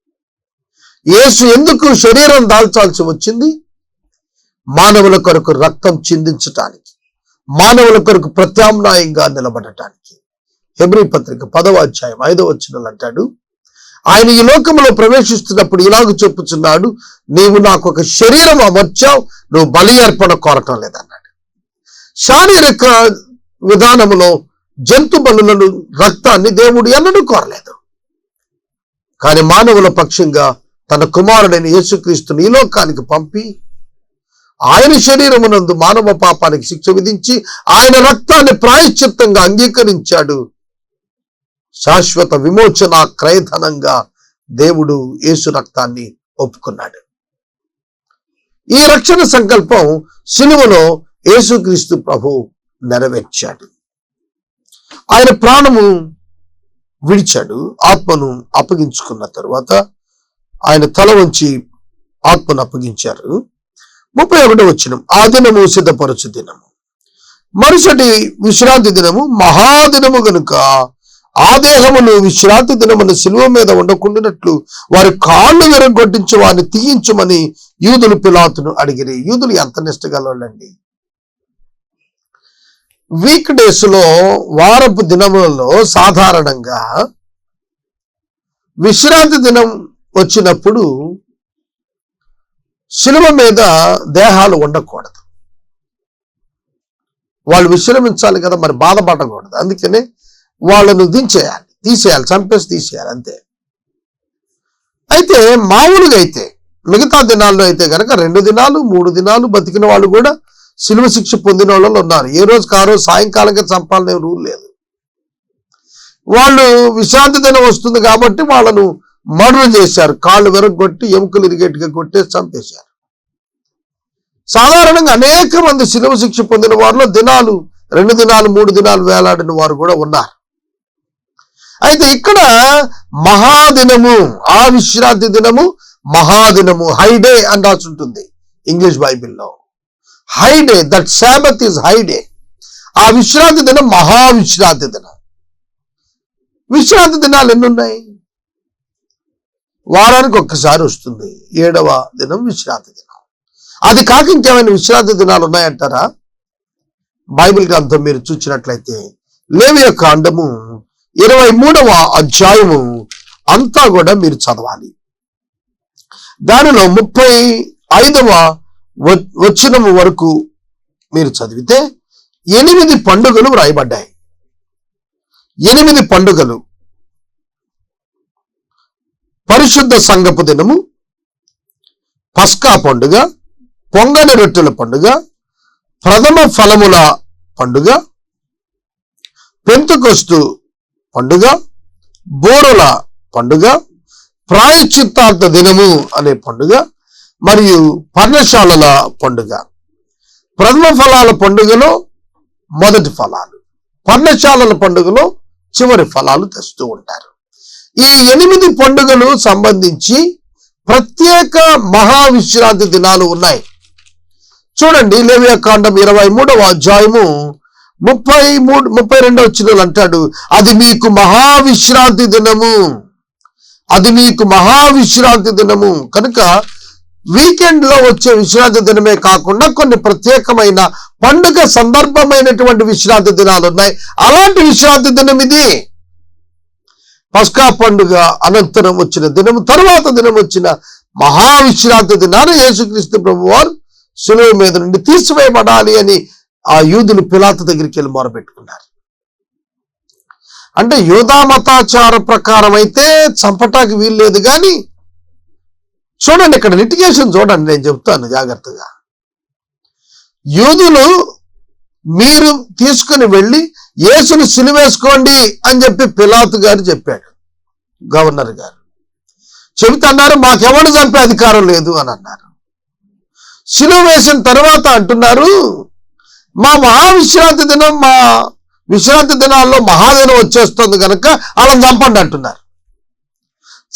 యేసు ఎందుకు శరీరం దాల్చాల్సి వచ్చింది? మానవుల కొరకు రక్తం చిందించటానికి, మానవుల కొరకు ప్రత్యామ్నాయంగా నిలబడటానికి. హెబ్రీ పత్రిక 10వ అధ్యాయం 5వ వచనం అంటాడు, ఆయన ఈ లోకంలో ప్రవేశిస్తున్నప్పుడు ఇలాగ చెప్పుచున్నాడు, నీవు నాకు ఒక శరీరం అమర్చావు, నువ్వు బలి అర్పణ కోరటం లేదన్నాడు. శారీరక విధానములో జంతు బలులను రక్తాన్ని దేవుడు ఎన్నడూ కోరలేదు. కానీ మానవుల పక్షంగా తన కుమారుడైన యేసుక్రీస్తుని ఈ లోకానికి పంపి ఆయన శరీరమునందు మానవ పాపానికి శిక్ష విధించి ఆయన రక్తాన్ని ప్రాయశ్చిత్తంగా అంగీకరించాడు. శాశ్వత విమోచన క్రయధనంగా దేవుడు యేసు రక్తాన్ని ఒప్పుకున్నాడు. ఈ రక్షణ సంకల్పం సిలువలో యేసుక్రీస్తు ప్రభు నెరవేర్చాడు. ఆయన ప్రాణము విడిచాడు. ఆత్మను అప్పగించుకున్న తరువాత ఆయన తల వంచి ఆత్మను అప్పగించారు. 31వ వచనం, ఆ దినము సిద్ధపరచు దినము, మరుసటి విశ్రాంతి దినము మహాదినము గనుక ఆ దేహమును విశ్రాంతి దినమును శిలువ మీద ఉండకుండానట్లు వారి కాళ్ళు విరగొట్టించి వారిని తీయించమని యూదులు పిలాతును అడిగిరి. యూదులు ఎంత నిష్టగలండి. వీక్ డేస్ లో, వారపు దినములలో సాధారణంగా విశ్రాంతి దినం వచ్చినప్పుడు శిలువ మీద దేహాలు ఉండకూడదు. వాళ్ళు విశ్రమించాలి కదా, మరి బాధపడకూడదు. అందుకనే వాళ్ళను తీసేయాలి, చంపేసి తీసేయాలి అంతే. అయితే మామూలుగా అయితే మిగతా దినాల్లో అయితే కనుక 2 దినాలు 3 దినాలు బతికిన వాళ్ళు కూడా శిలువ శిక్ష పొందిన వాళ్ళు ఉన్నారు. ఏ రోజుకి ఆ రోజు సాయంకాలంగా చంపాలనే రూల్ లేదు. వాళ్ళు విశ్రాంతి దినం వస్తుంది కాబట్టి వాళ్ళను మర్డర్ చేశారు. కాళ్ళు విరగొట్టి ఎముకలు ఇరిగేట్టుగా కొట్టేసి చంపేశారు. సాధారణంగా అనేక మంది శిలువ శిక్ష పొందిన వారిలో 2 దినాలు 3 దినాలు వేలాడిన వారు కూడా ఉన్నారు. అయితే ఇక్కడ మహాదినము, ఆ విశ్రాంతి దినము మహాదినము, హైడే అని రాసి ఉంటుంది ఇంగ్లీష్ బైబిల్లో. హైడే, దట్ సాబత్ ఈజ్ హైడే. ఆ విశ్రాంతి దినం మహావిశ్రాంతి దినం. విశ్రాంతి దినాలు ఎన్ని ఉన్నాయి? వారానికి ఒక్కసారి వస్తుంది. 7వ దినం విశ్రాంతి దినం. అది కాక ఇంకేమైనా విశ్రాంతి దినాలు ఉన్నాయంటారా? బైబిల్ గ్రంథం మీరు చూసినట్లయితే లేవియ కాండము 23వ అధ్యాయము అంతా కూడా మీరు చదవాలి. దానిలో 35వ వచనము వరకు మీరు చదివితే 8 పండుగలు వ్రాయబడ్డాయి. 8 పండుగలు: పరిశుద్ధ సంఘపు దినము, పస్కా పండుగ, పొంగని రొట్టెల పండుగ, ప్రథమ ఫలముల పండుగ, పెంతెకొస్తు పండుగ, బూరల పండుగ, ప్రాయశ్చిత్తార్థ దినము అనే పండుగ, మరియు పర్ణశాలల పండుగ. ప్రథమ ఫలాల పండుగలో మొదటి ఫలాలు, పర్ణశాలల పండుగలో చివరి ఫలాలు తెస్తూ ఉంటారు. ఈ 8 పండుగలు సంబంధించి ప్రత్యేక మహావిశ్రాంతి దినాలు ఉన్నాయి. చూడండి, లేవియా కాండం 23వ అధ్యాయము 32వ వచనంలో అంటాడు, అది మీకు మహావిశ్రాంతి దినము, అది మీకు మహావిశ్రాంతి దినము. కనుక వీకెండ్ లో వచ్చే విశ్రాంతి దినమే కాకుండా కొన్ని ప్రత్యేకమైన పండుగ సందర్భమైనటువంటి విశ్రాంతి దినాలు ఉన్నాయి. అలాంటి విశ్రాంతి దినం ఇది. పస్కా పండుగ అనంతరం వచ్చిన దినము, తరువాత దినం వచ్చిన మహావిశ్రాంతి దినాన్ని యేసుక్రీస్తు ప్రభువారు శిలువ మీద నుండి తీసివేయబడాలి అని ఆ యూదులు పిలాతు దగ్గరికి వెళ్ళి మొరపెట్టుకున్నారు. అంటే యూదా మతాచార ప్రకారం అయితే చంపటానికి వీల్లేదు. కానీ చూడండి, ఇక్కడ లిటిగేషన్ చూడండి, నేను చెప్తాను జాగ్రత్తగా. యూదులు మీరు తీసుకుని వెళ్ళి యేసుని సిలువేసుకోండి అని చెప్పి పిలాతు గారు చెప్పాడు. గవర్నర్ గారు చెబితే అన్నారు, మాకెవడు చంపే అధికారం లేదు అని అన్నారు. సిలువ వేసిన తర్వాత అంటున్నారు, మా మహావిశ్రాంతి దినం, మా విశ్రాంతి దినాల్లో మహాదినం వచ్చేస్తుంది కనుక అలా చంపండి అంటున్నారు.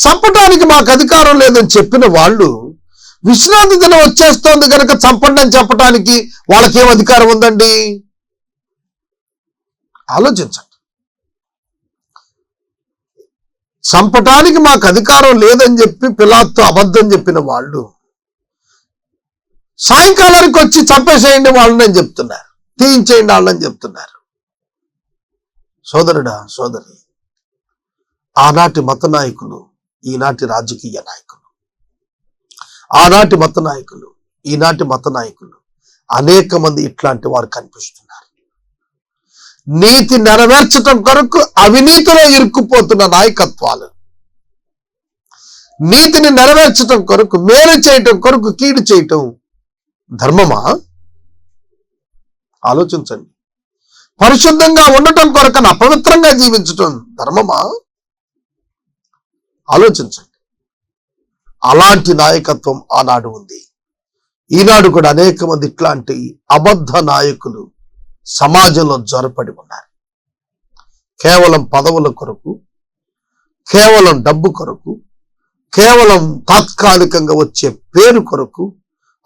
చంపడానికి మాకు అధికారం లేదని చెప్పిన వాళ్ళు విశ్రాంతి దినం వచ్చేస్తోంది కనుక చంపండి అని చెప్పడానికి వాళ్ళకేం అధికారం ఉందండి? ఆలోచించండి. చంపటానికి మాకు అధికారం లేదని చెప్పి పిలాతు అబద్ధం చెప్పిన వాళ్ళు సాయంకాలానికి వచ్చి చంపేసేయండి వాళ్ళని చెప్తున్నారు, తీయించేయండి వాళ్ళని చెప్తున్నారు. సోదరుడా, సోదరి, ఆనాటి మత నాయకులు, ఈనాటి రాజకీయ నాయకులు, ఆనాటి మత నాయకులు, ఈనాటి మత నాయకులు, అనేక మంది ఇట్లాంటి వారు కనిపిస్తున్నారు. నీతి నెరవేర్చటం కొరకు అవినీతిలో ఇరుక్కుపోతున్న నాయకత్వాలు, నీతిని నెరవేర్చటం కొరకు, మేలు చేయటం కొరకు కీడు చేయటం ధర్మమా? ఆలోచించండి. పరిశుద్ధంగా ఉండటం కొరకు అపవిత్రంగా జీవించటం ధర్మమా? ఆలోచించండి. అలాంటి నాయకత్వం ఆనాడు ఉంది. ఈనాడు కూడా అనేక మంది ఇట్లాంటి అబద్ధ నాయకులు సమాజంలో జొరపడి ఉన్నారు. కేవలం పదవుల కొరకు, కేవలం డబ్బు కొరకు, కేవలం తాత్కాలికంగా వచ్చే పేరు కొరకు,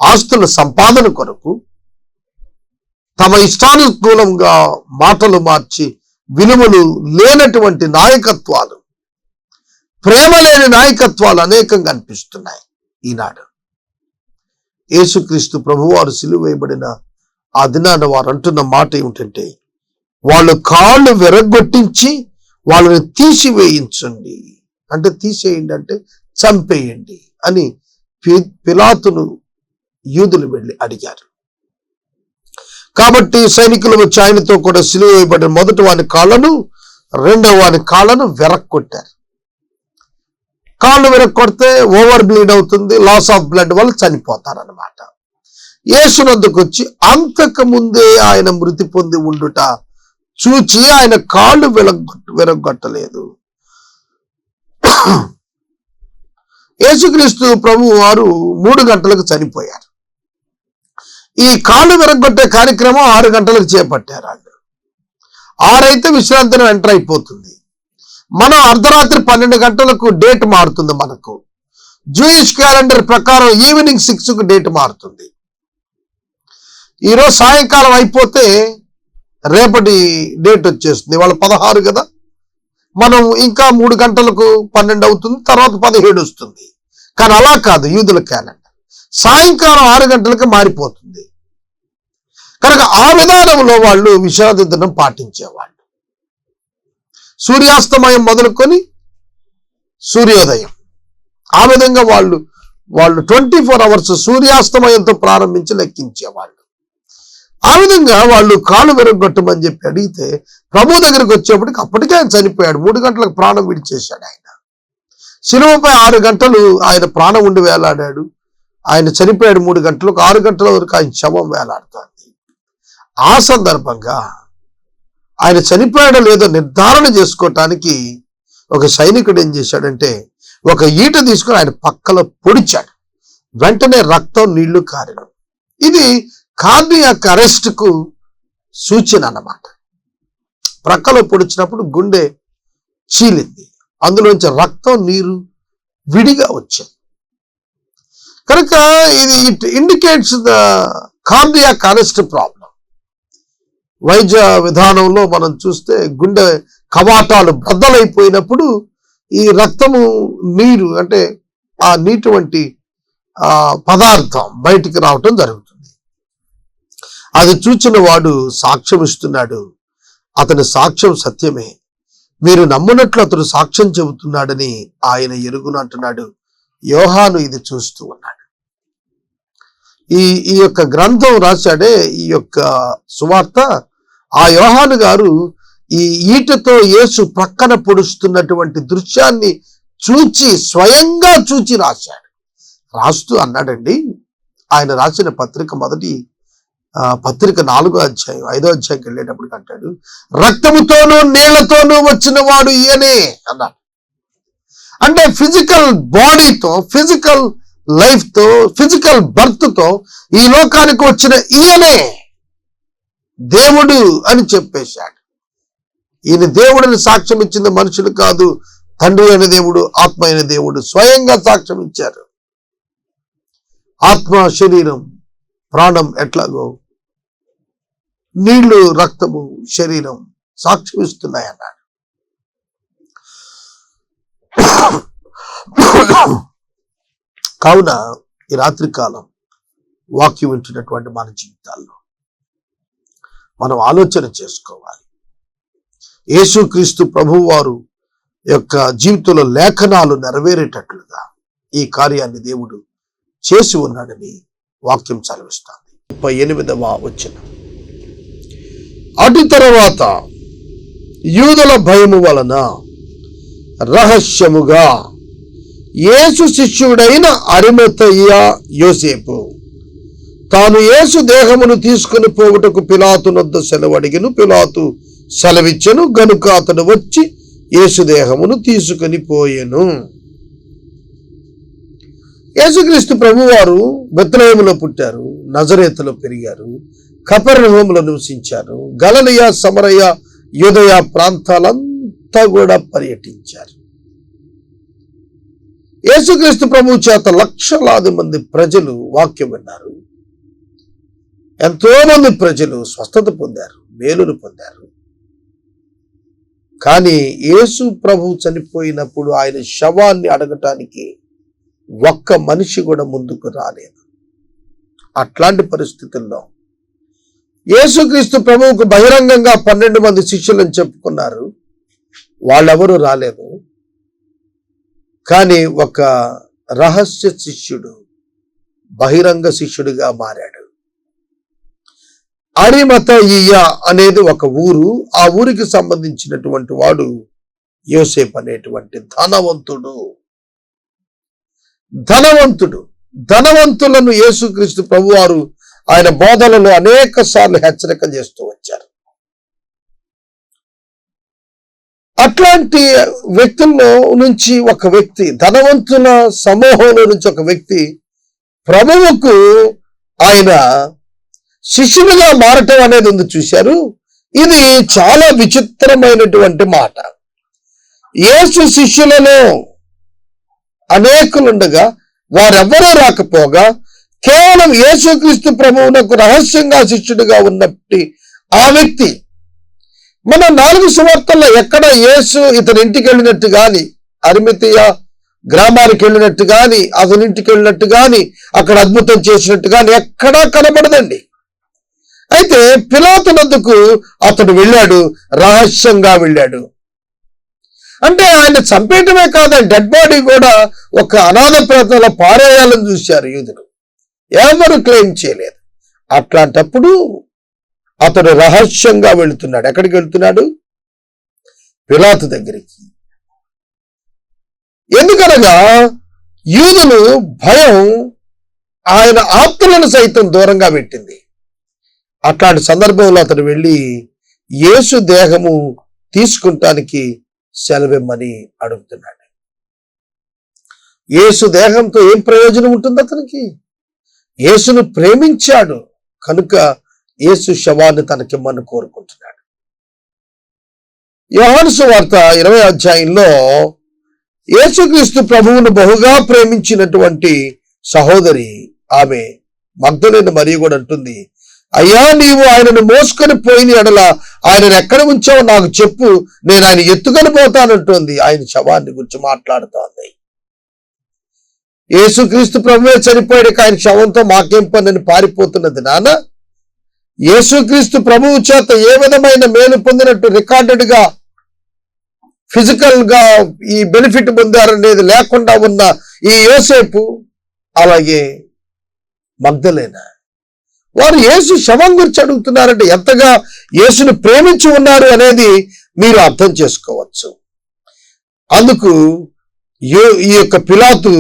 ఆస్తుల సంపాదన కొరకు తమ ఇష్టానుకూలంగా మాటలు మార్చి విలువలు లేనటువంటి నాయకత్వాలు, ప్రేమ లేని నాయకత్వాలు అనేకంగా అనిపిస్తున్నాయి ఈనాడు. యేసుక్రీస్తు ప్రభువారు సిలువ వేయబడిన ఆ దినాన వారు అంటున్న మాట ఏమిటంటే, వాళ్ళు కాళ్ళు విరగొట్టించి వాళ్ళని తీసివేయించండి, అంటే తీసేయండి అంటే చంపేయండి అని పిలాతును యూదులు వెళ్ళి అడిగారు. కాబట్టి సైనికులు వచ్చి ఆయనతో కూడా సిలువ వేయబడిన మొదటి వాని కాళ్ళను, రెండవ వాని కాళ్ళను విరక్కొట్టారు. కాళ్ళు విరక్కొడితే ఓవర్ బ్లీడ్ అవుతుంది, లాస్ ఆఫ్ బ్లడ్ వల్ల చనిపోతారన్నమాట. యేసునొద్దకు వచ్చి అంతకు ముందే ఆయన మృతి పొంది ఉండుట చూచి ఆయన కాళ్ళు విరగొట్టలేదు. యేసుక్రీస్తు ప్రభు వారు 3 గంటలకు చనిపోయారు. ఈ కాళ్ళు విరగొట్టే కార్యక్రమం 6 గంటలకు చేపట్టారు వాళ్ళు. 6 అయితే విశ్రాంతిని ఎంటర్ అయిపోతుంది. మనం అర్ధరాత్రి 12 గంటలకు డేట్ మారుతుంది. మనకు జూయిష్ క్యాలెండర్ ప్రకారం ఈవినింగ్ 6కు డేట్ మారుతుంది. ఈరోజు సాయంకాలం అయిపోతే రేపటి డేట్ వచ్చేస్తుంది. వాళ్ళ 16 కదా, మనం ఇంకా 3 గంటలకు 12 అవుతుంది, తర్వాత 17 వస్తుంది. కానీ అలా కాదు యూదుల క్యాలెండర్, సాయంకాలం 6 గంటలకు మారిపోతుంది. కనుక ఆ విధానంలో వాళ్ళు విశ్రాంతి దినం పాటించేవాళ్ళు. సూర్యాస్తమయం మొదలుకొని సూర్యోదయం, ఆ విధంగా వాళ్ళు 24 అవర్స్ సూర్యాస్తమయంతో ప్రారంభించి లెక్కించేవాళ్ళు. ఆ విధంగా వాళ్ళు కాళ్ళు విరగొట్టమని చెప్పి అడిగితే ప్రభు దగ్గరికి వచ్చేప్పటికి అప్పటికే ఆయన చనిపోయాడు. 3 గంటలకు ప్రాణం విడిచేశాడు ఆయన. శిలువపై 6 గంటలు ఆయన ప్రాణం ఉండి వేలాడాడు. ఆయన చనిపోయాడు 3 గంటలకు. 6 గంటల వరకు ఆయన శవం వేలాడుతోంది. ఆ సందర్భంగా ఆయన చనిపోయాడో లేదో నిర్ధారణ చేసుకోవటానికి ఒక సైనికుడు ఏం చేశాడంటే ఒక ఈట తీసుకుని ఆయన పక్కలో పొడిచాడు. వెంటనే రక్తం నీళ్లు కారిన. ఇది కార్డియాక్ అరెస్ట్ కు సూచన అన్నమాట. ప్రక్కలో పొడిచినప్పుడు గుండె చీలింది, అందులోంచి రక్తం నీరు విడిగా వచ్చాయి. కనుక ఇది it indicates the cardiac arrest problem. వైద్య విధానంలో మనం చూస్తే గుండె కవాటాలు బద్దలైపోయినప్పుడు ఈ రక్తము నీరు అంటే ఆ నీటి వంటి పదార్థం బయటికి రావటం జరుగుతుంది. అది చూచిన వాడు సాక్ష్యం ఇస్తున్నాడు. అతని సాక్ష్యం సత్యమే, మీరు నమ్మునట్లు అతడు సాక్ష్యం చెబుతున్నాడని ఆయన ఎరుగును అంటున్నాడు. యోహాను ఇది చూస్తూ ఉన్నాడు. ఈ యొక్క గ్రంథం రాశాడే, ఈ యొక్క సువార్త, ఆ యోహాను గారు ఈ ఈటతో యేసు ప్రక్కన పొడుస్తున్నటువంటి దృశ్యాన్ని స్వయంగా చూచి రాశాడు. రాస్తూ అన్నాడండి, ఆయన రాసిన పత్రిక మొదటి పత్రిక 4వ అధ్యాయం 5వ అధ్యాయంకి వెళ్ళేటప్పుడు అంటాడు, రక్తముతోనూ నీళ్లతోనూ వచ్చిన వాడు ఈయనే అన్నాడు. అంటే ఫిజికల్ బాడీతో, ఫిజికల్ లైఫ్ తో, ఫిజికల్ బర్త్ తో ఈ లోకానికి వచ్చిన ఈయనే దేవుడు అని చెప్పేశాడు. ఈయన దేవుడిని సాక్ష్యం ఇచ్చింది మనుషులు కాదు, తండ్రి అయిన దేవుడు, ఆత్మ అయిన దేవుడు స్వయంగా సాక్ష్యం ఇచ్చారు. ఆత్మ, శరీరం, ప్రాణం ఎట్లాగో నీళ్లు, రక్తము, శరీరం సాక్ష్యం ఇస్తున్నాయన్నాడు. కావున ఈ రాత్రి కాలం వాక్యం వింటున్నటువంటి మన జీవితాల్లో మనం ఆలోచన చేసుకోవాలి. యేసుక్రీస్తు ప్రభువు వారు యొక్క జీవితంలో లేఖనాలు నెరవేరేటట్లుగా ఈ కార్యాన్ని దేవుడు చేసి ఉన్నాడని వాక్యం చదివిస్తుంది. 38వ వచనం, అటు తరువాత యూదుల భయము వలన రహస్యముగా యేసు శిష్యుడైన అరిమతయ్య యోసేపు తాను యేసు దేహమును తీసుకుని పోవుటకు పిలాతునొద్ద సెలవు అడిగెను. పిలాతు సెలవిచ్చెను గనుక అతడు వచ్చి యేసు దేహమును తీసుకుని పోయెను. యేసుక్రీస్తు ప్రభువారు బెత్లెహేములో పుట్టారు, నజరేతులో పెరిగారు, కపెర్నహూములో నివసించారు, గలిలయ, సమరయ, యూదయ ప్రాంతాలంతా కూడా పర్యటించారు. యేసుక్రీస్తు ప్రభువు చేత లక్షలాది మంది ప్రజలు వాక్యం విన్నారు. ఎంతో మంది ప్రజలు స్వస్థత పొందారు, మేలును పొందారు. కానీ యేసు ప్రభువు చనిపోయినప్పుడు ఆయన శవాన్ని అడగటానికి ఒక్క మనిషి కూడా ముందుకు రాలేదు. అట్లాంటి పరిస్థితుల్లో యేసుక్రీస్తు ప్రభువుకు బహిరంగంగా 12 మంది శిష్యులను చెప్పుకున్నారు, వాళ్ళెవరూ రాలేదు. కానీ ఒక రహస్య శిష్యుడు బహిరంగ శిష్యుడిగా మారాడు. అరిమతయియ అనేది ఒక ఊరు. ఆ ఊరికి సంబంధించినటువంటి వాడు యోసేపు అనేటువంటి ధనవంతులను యేసుక్రీస్తు ప్రభువారు ఆయన బోధనలో అనేక సార్లు హెచ్చరిక చేస్తూ వచ్చారు. అట్లాంటి వ్యక్తుల్లో నుంచి ఒక వ్యక్తి, ధనవంతుల సమూహంలో నుంచి ఒక వ్యక్తి ప్రభువుకు ఆయన శిష్యులుగా మారటం అనేది ఉంది. చూశారు, ఇది చాలా విచిత్రమైనటువంటి మాట. యేసు శిష్యులలో అనేకులుండగా వారెవ్వరూ రాకపోగా కేవలం యేసుక్రీస్తు ప్రభువునకు రహస్యంగా శిష్యుడిగా ఉన్నట్టి ఆ వ్యక్తి, మన 4 సువార్తల్లో ఎక్కడ యేసు ఇతని ఇంటికి వెళ్ళినట్టు గాని, అరిమతయ గ్రామానికి వెళ్ళినట్టు గాని, అతని ఇంటికి వెళ్ళినట్టు గాని, అక్కడ అద్భుతం చేసినట్టు గాని ఎక్కడా కనబడదండి. అయితే పిలాతునందుకు అతడు వెళ్ళాడు, రహస్యంగా వెళ్ళాడు. అంటే ఆయన చంపేయటమే కాదండి, డెడ్ బాడీ కూడా ఒక అనాథ ప్రాంతంలో పారేయాలని చూశారు యూదులు, ఎవరు క్లెయిమ్ చేయలేదు. అట్లాంటప్పుడు అతడు రహస్యంగా వెళుతున్నాడు. ఎక్కడికి వెళుతున్నాడు? పిలాతు దగ్గరికి. ఎందుకనగా యూదులు భయం ఆయన ఆప్తులను సైతం దూరంగా పెట్టింది. అట్లాంటి సందర్భంలో అతడు వెళ్ళి యేసు దేహము తీసుకుంటానికి సెలవిమ్మని అడుగుతున్నాడు. యేసు దేహంతో ఏం ప్రయోజనం ఉంటుంది అతనికి? యేసును ప్రేమించాడు కనుక యేసు శవాన్ని తనకిమ్మని కోరుకుంటున్నాడు. యోహాను సువార్త 20వ అధ్యాయంలో యేసుక్రీస్తు ప్రభువును బహుగా ప్రేమించినటువంటి సహోదరి ఆమె మగ్దలేన మరియ కూడా అంటుంది, అయ్యా నీవు ఆయనను మోసుకొని పోయిన ఎడల ఆయనను ఎక్కడ ఉంచావో నాకు చెప్పు, నేను ఆయన ఎత్తుకొని పోతానంటుంది. ఆయన శవాన్ని గురించి మాట్లాడుతోంది. యేసుక్రీస్తు ప్రభువే చనిపోయాడు, ఆయన శవంతో మాకేం పని పారిపోతున్నది నాన్న. యేసుక్రీస్తు ప్రభువు చేత ఏ విధమైన మేలు పొందినట్టు రికార్డెడ్ గా ఫిజికల్ గా ఈ బెనిఫిట్ పొందారనేది లేకుండా ఉన్న ఈ యోసేపు, అలాగే మగ్దలేన, వారు యేసు శవం గురించి అడుగుతున్నారంటే ఎంతగా యేసును ప్రేమించి ఉన్నారు అనేది మీరు అర్థం చేసుకోవచ్చు. అందుకు ఈ యొక్క పిలాతు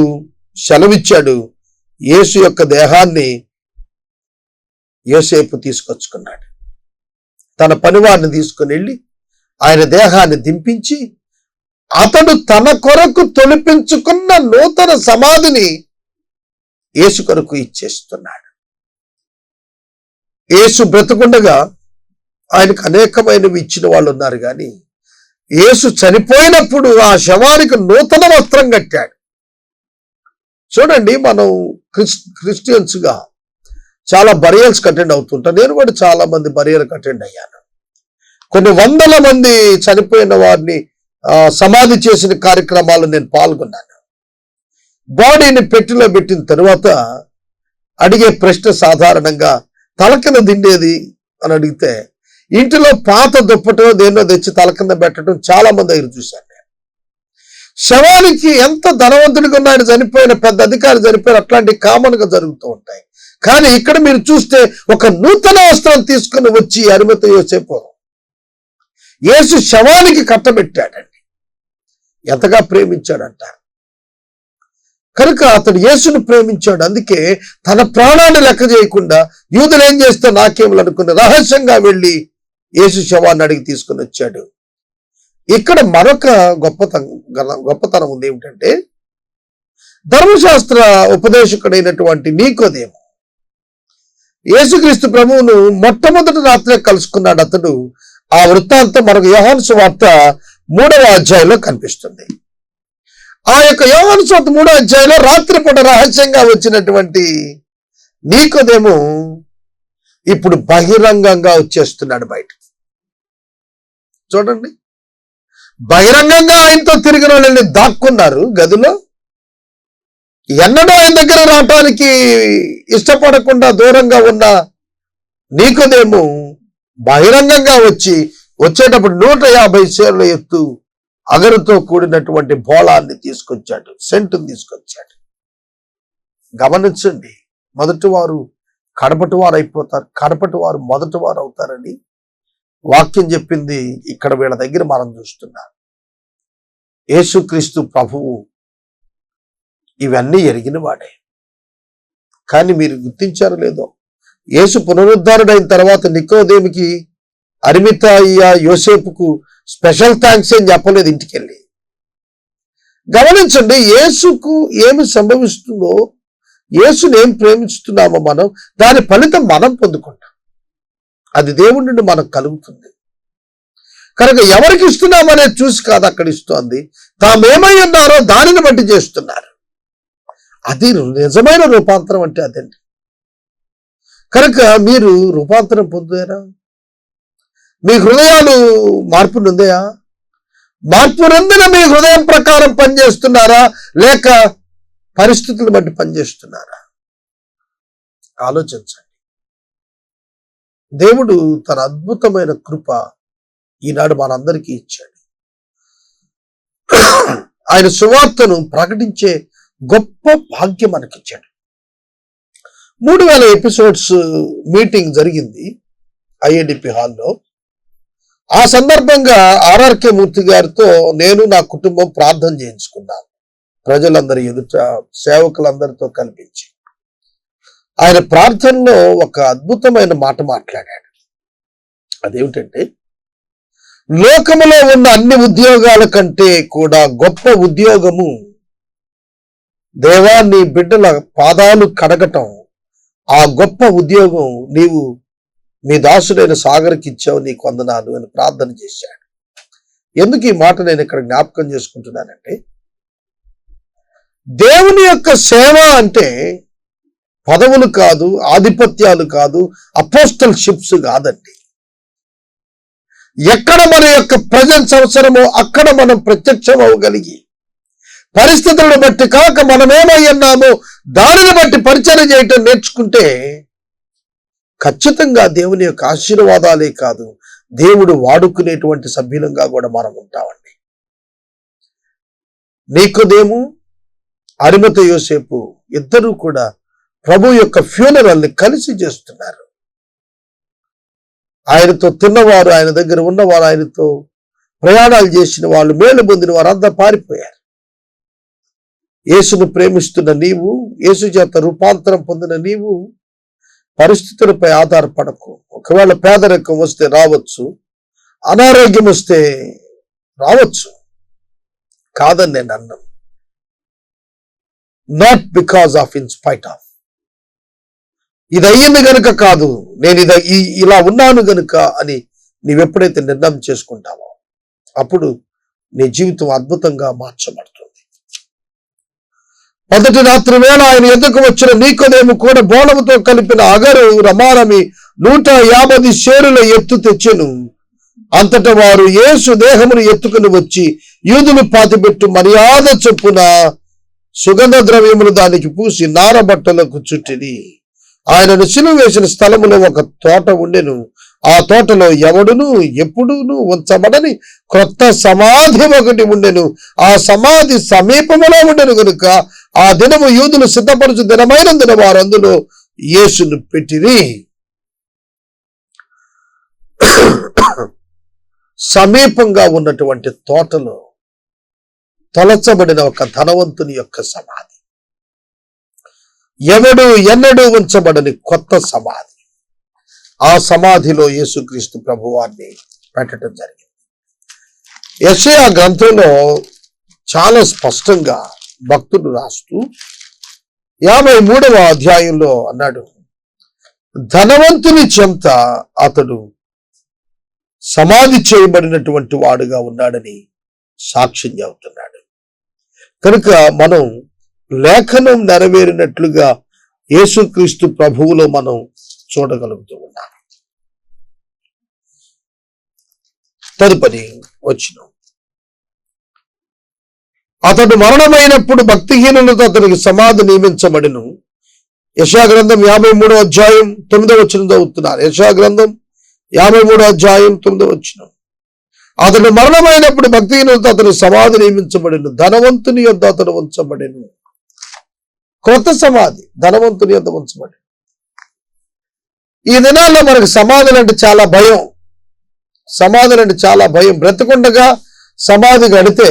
సెలవిచ్చాడు. యేసు యొక్క దేహాన్ని యోసేపు తీసుకొచ్చుకున్నాడు. తన పనివాడిని తీసుకుని వెళ్ళి ఆయన దేహాన్ని దింపించి అతడు తన కొరకు తొలిపించుకున్న నూతన సమాధిని యేసు కొరకు ఇచ్చేస్తున్నాడు. యేసు బ్రతుకుండగా ఆయనకు అనేకమైనవి ఇచ్చిన వాళ్ళు ఉన్నారు, కానీ యేసు చనిపోయినప్పుడు ఆ శవానికి నూతన వస్త్రం కట్టాడు. చూడండి, మనం క్రిస్టియన్స్ గా చాలా బరియల్స్ అటెండ్ అవుతుంటాం. నేను కూడా చాలా మంది బరియల్కి అటెండ్ అయ్యాను. కొన్ని వందల మంది చనిపోయిన వారిని సమాధి చేసిన కార్యక్రమాలు నేను పాల్గొన్నాను. బాడీని పెట్టిలో పెట్టిన తరువాత అడిగే ప్రశ్న సాధారణంగా తల కింద దిండేది అని అడిగితే, ఇంటిలో పాత దుప్పటో దేన్నో తెచ్చి తల కింద పెట్టడం చాలా మంది దగ్గర చూశాను నేను. శవానికి ఎంత ధనవంతుడిగా ఉన్నాడు, చనిపోయిన పెద్ద అధికారి చనిపోయిన అట్లాంటివి కామన్ గా జరుగుతూ ఉంటాయి. కానీ ఇక్కడ మీరు చూస్తే ఒక నూతన వస్త్రం తీసుకుని వచ్చి అరిమతయ యోసేపు యేసు శవానికి కట్టబెట్టాడండి. ఎంతగా ప్రేమించాడంట. కనుక అతడు యేసును ప్రేమించాడు. అందుకే తన ప్రాణాన్ని లెక్క చేయకుండా యూదులు ఏం చేస్తే నాకేములు అనుకుని రహస్యంగా వెళ్ళి యేసు శవాన్ని అడిగి తీసుకుని వచ్చాడు. ఇక్కడ మరొక గొప్పతనం ఉంది. ఏమిటంటే, ధర్మశాస్త్ర ఉపదేశకుడైనటువంటి నీకోదేము యేసుక్రీస్తు ప్రభువును మొట్టమొదటి రాత్రే కలుసుకున్నాడు. అతడు ఆ వృత్తాంతం మరొక యోహాను సువార్త 3వ అధ్యాయంలో కనిపిస్తుంది. ఆ యొక్క యోహాను సువార్త 3వ అధ్యాయంలో రాత్రిపూట రహస్యంగా వచ్చినటువంటి నీకోదేము ఇప్పుడు బహిరంగంగా వచ్చేస్తున్నాడు బయట. చూడండి, బహిరంగంగా ఆయనతో తిరిగిన వాళ్ళని దాక్కున్నారు గదిలో. ఎన్నడూ ఆయన దగ్గర రావటానికి ఇష్టపడకుండా దూరంగా ఉన్న నీకోదేము బహిరంగంగా వచ్చేటప్పుడు 150 సేర్ల ఎత్తు అగరుతో కూడినటువంటి బోళాన్ని తీసుకొచ్చాడు, సెంటుని తీసుకొచ్చాడు. గమనించండి, మొదటి వారు కడపటి వారు అయిపోతారు, కడపటి వారు మొదటి వారు అవుతారని వాక్యం చెప్పింది. ఇక్కడ వీళ్ళ దగ్గర మనం చూస్తున్నాం. యేసుక్రీస్తు ప్రభువు ఇవన్నీ ఎరిగిన వాడే. కానీ మీరు గుర్తించారో లేదో, యేసు పునరుద్ధారుడైన తర్వాత నికోదేముకి, అరిమతయ, యోసేపుకు స్పెషల్ థ్యాంక్స్ ఏం చెప్పలేదు ఇంటికి వెళ్ళి. గమనించండి, యేసుకు ఏమి సంభవిస్తుందో, యేసుని ఏం ప్రేమిస్తున్నామో మనం, దాని ఫలితం మనం పొందుకుంటాం. అది దేవుడి నుండి మనకు కలుగుతుంది. కనుక ఎవరికి ఇస్తున్నామనేది చూసి కాదు అక్కడ ఇస్తోంది, తామేమై ఉన్నారో దానిని బట్టి చేస్తున్నారు. అది నిజమైన రూపాంతరం అంటే అదండి. కనుక మీరు రూపాంతరం పొందారా? మీ హృదయాలు మార్పు నొందాయా? మార్పు నొందిన మీ హృదయం ప్రకారం పనిచేస్తున్నారా, లేక పరిస్థితులను బట్టి పనిచేస్తున్నారా? ఆలోచించండి. దేవుడు తన అద్భుతమైన కృప ఈనాడు మనందరికీ ఇచ్చాడు. ఆయన సువార్తను ప్రకటించే గొప్ప భాగ్యం మనకిచ్చాడు. 3000 ఎపిసోడ్స్ మీటింగ్ జరిగింది ఐఏడిపి హాల్లో. ఆ సందర్భంగా ఆర్ఆర్కే మూర్తి గారితో నేను నా కుటుంబం ప్రార్థన చేయించుకున్నాను. ప్రజలందరి ఎదుట, సేవకులందరితో కల్పించి ఆయన ప్రార్థనలో ఒక అద్భుతమైన మాట మాట్లాడాడు. అదేమిటంటే, లోకములో ఉన్న అన్ని ఉద్యోగాల కంటే కూడా గొప్ప ఉద్యోగము దేవా నీ బిడ్డల పాదాలు కడగటం. ఆ గొప్ప ఉద్యోగం నీవు మీ దాసుడైన సాగర్కి ఇచ్చావు, నీకు వందనాలు అని ప్రార్థన చేశాడు. ఎందుకు ఈ మాట నేను ఇక్కడ జ్ఞాపకం చేసుకుంటున్నానంటే, దేవుని యొక్క సేవ అంటే పదవులు కాదు, ఆధిపత్యాలు కాదు, అపోస్టల్షిప్స్ కాదండి. ఎక్కడ మన యొక్క ప్రజెన్స్ అవసరమో అక్కడ మనం ప్రత్యక్షం అవ్వగలిగి, పరిస్థితులను బట్టి కాక మనమేమై ఉన్నామో దానిని బట్టి పరిచయం చేయటం నేర్చుకుంటే ఖచ్చితంగా దేవుని యొక్క ఆశీర్వాదాలే కాదు, దేవుడు వాడుకునేటువంటి సభ్యులంగా కూడా మనం ఉంటామండి. నీకోదేము, అరిమత యోసేపు ఇద్దరూ కూడా ప్రభు యొక్క ఫ్యూనరల్ని కలిసి చేస్తున్నారు. ఆయనతో తిన్నవారు, ఆయన దగ్గర ఉన్నవారు, ఆయనతో ప్రయాణాలు చేసిన వాళ్ళు, మేలు పొందిన వారంతా పారిపోయారు. యేసును ప్రేమిస్తున్న నీవు, యేసు చేత రూపాంతరం పొందిన నీవు పరిస్థితులపై ఆధారపడకు. ఒకవేళ పేదరికం వస్తే రావచ్చు, అనారోగ్యం వస్తే రావచ్చు, కాదని నేను అన్నాను. Not because of, in spite of. ఇది అయ్యింది గనుక కాదు, నేను ఇలా ఉన్నాను గనుక అని నీవెప్పుడైతే నిర్ణయం చేసుకుంటావో అప్పుడు నీ జీవితం అద్భుతంగా మార్చబడుతుంది. మొదటి రాత్రి వేళ ఆయన ఎద్దుకు వచ్చిన నీకోదేము కూడా బోళముతో కలిపిన అగరు రమారమి 150 సేరుల ఎత్తు తెచ్చెను. అంతటా వారు యేసు దేహమును ఎత్తుకుని వచ్చి యూదులు పాతిపెట్టు మర్యాద చొప్పున సుగంధ ద్రవ్యములు దానికి పూసి నారబట్టలకు చుట్టిని. ఆయనను సిలువ వేసిన స్థలములో ఒక తోట ఉండెను. ఆ తోటలో ఎవడును ఎప్పుడును ఉంచబడని క్రొత్త సమాధి ఒకటి ఉండెను. ఆ సమాధి సమీపములో ఉండెను గనుక ఆ దినము యూదులు సిద్ధపరచు దినమైనందున వారు అందులో యేసును పెట్టిరి. సమీపంగా ఉన్నటువంటి తోటలో తొలచబడిన ఒక ధనవంతుని యొక్క సమాధి, ఎవడు ఎన్నడూ ఉంచబడని కొత్త సమాధి. ఆ సమాధిలో యేసుక్రీస్తు ప్రభువాన్ని పెట్టడం జరిగింది. యెషయా గ్రంథంలో చాలా స్పష్టంగా భక్తుడు రాస్తూ 53వ అధ్యాయంలో అన్నాడు, ధనవంతుని చెంత అతడు సమాధి చేయబడినటువంటి వాడుగా ఉన్నాడని సాక్ష్యం చెబుతున్నాడు. కనుక మనం లేఖనం నెరవేరినట్లుగా యేసుక్రీస్తు ప్రభువులో మనం చూడగలుగుతూ ఉన్నాం. తదుపరి వచనం, అతడు మరణమైనప్పుడు భక్తిహీనులతో అతనికి సమాధి నియమించబడిను. యెషయా గ్రంథం 53వ అధ్యాయం 9వ వచనం చదువుతున్నారు. యెషయా గ్రంథం 53వ అధ్యాయం 9వ వచనం, అతడు మరణమైనప్పుడు భక్తిహీనులతో అతని సమాధి నియమించబడిను, ధనవంతుని యొద్ద అతడు ఉంచబడిను. క్రొత్త సమాధి ధనవంతుని యొద్ద ఉంచబడిను. ఈ దినాల్లో మనకు సమాధులు అంటే చాలా భయం. సమాధులు అంటే చాలా భయం. బ్రతకుండగా సమాధి కడితే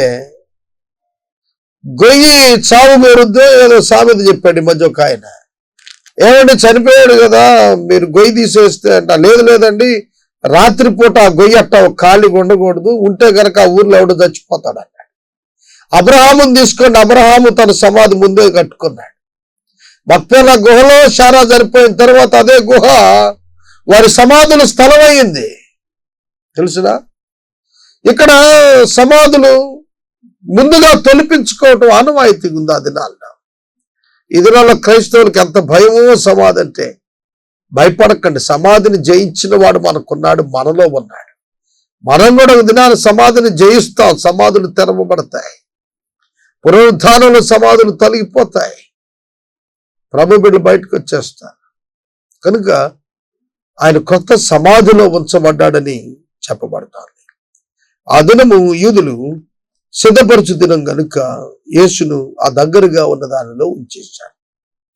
గొయ్యి చావు కోరుద్దో ఏదో సామెత చెప్పాడు ఈ మధ్య ఒక ఆయన. ఏమంటే చనిపోయాడు కదా మీరు గొయ్యి తీసేస్తే అంట, లేదు లేదండి రాత్రిపూట ఆ గొయ్యి అట్ట ఖాళీగా ఉండకూడదు, ఉంటే కనుక ఆ ఊర్లో ఎవడో చచ్చిపోతాడు అన్నాడు. అబ్రహాముని తీసుకోండి, అబ్రహాము తన సమాధి ముందే కట్టుకున్నాడు. మక్పేలా గుహలో శారా చనిపోయిన తర్వాత అదే గుహ వారి సమాధుల స్థలం అయింది. తెలుసునా? ఇక్కడ సమాధులు ముందుగా తొలిపించుకోవటం ఆనవాయితీ ఉంది ఆ దినాల్లో. ఈ దినాల్లో క్రైస్తవులకు ఎంత భయమో సమాధి అంటే. భయపడకండి, సమాధిని జయించిన వాడు మనకున్నాడు, మనలో ఉన్నాడు. మనం కూడా ఒక దినాన్ని సమాధిని జయిస్తాం. సమాధులు తెరవబడతాయి, పునరుద్ధానంలో సమాధులు తొలగిపోతాయి, ప్రభు బిడ్డలు బయటకు వచ్చేస్తారు. కనుక ఆయన కొత్త సమాధిలో ఉంచబడ్డాడని చెప్పబడతారు. ఆ దినము యూదులు సిద్ధపరచు దినం కనుక యేసును ఆ దగ్గరగా ఉన్న దానిలో ఉంచేశారు.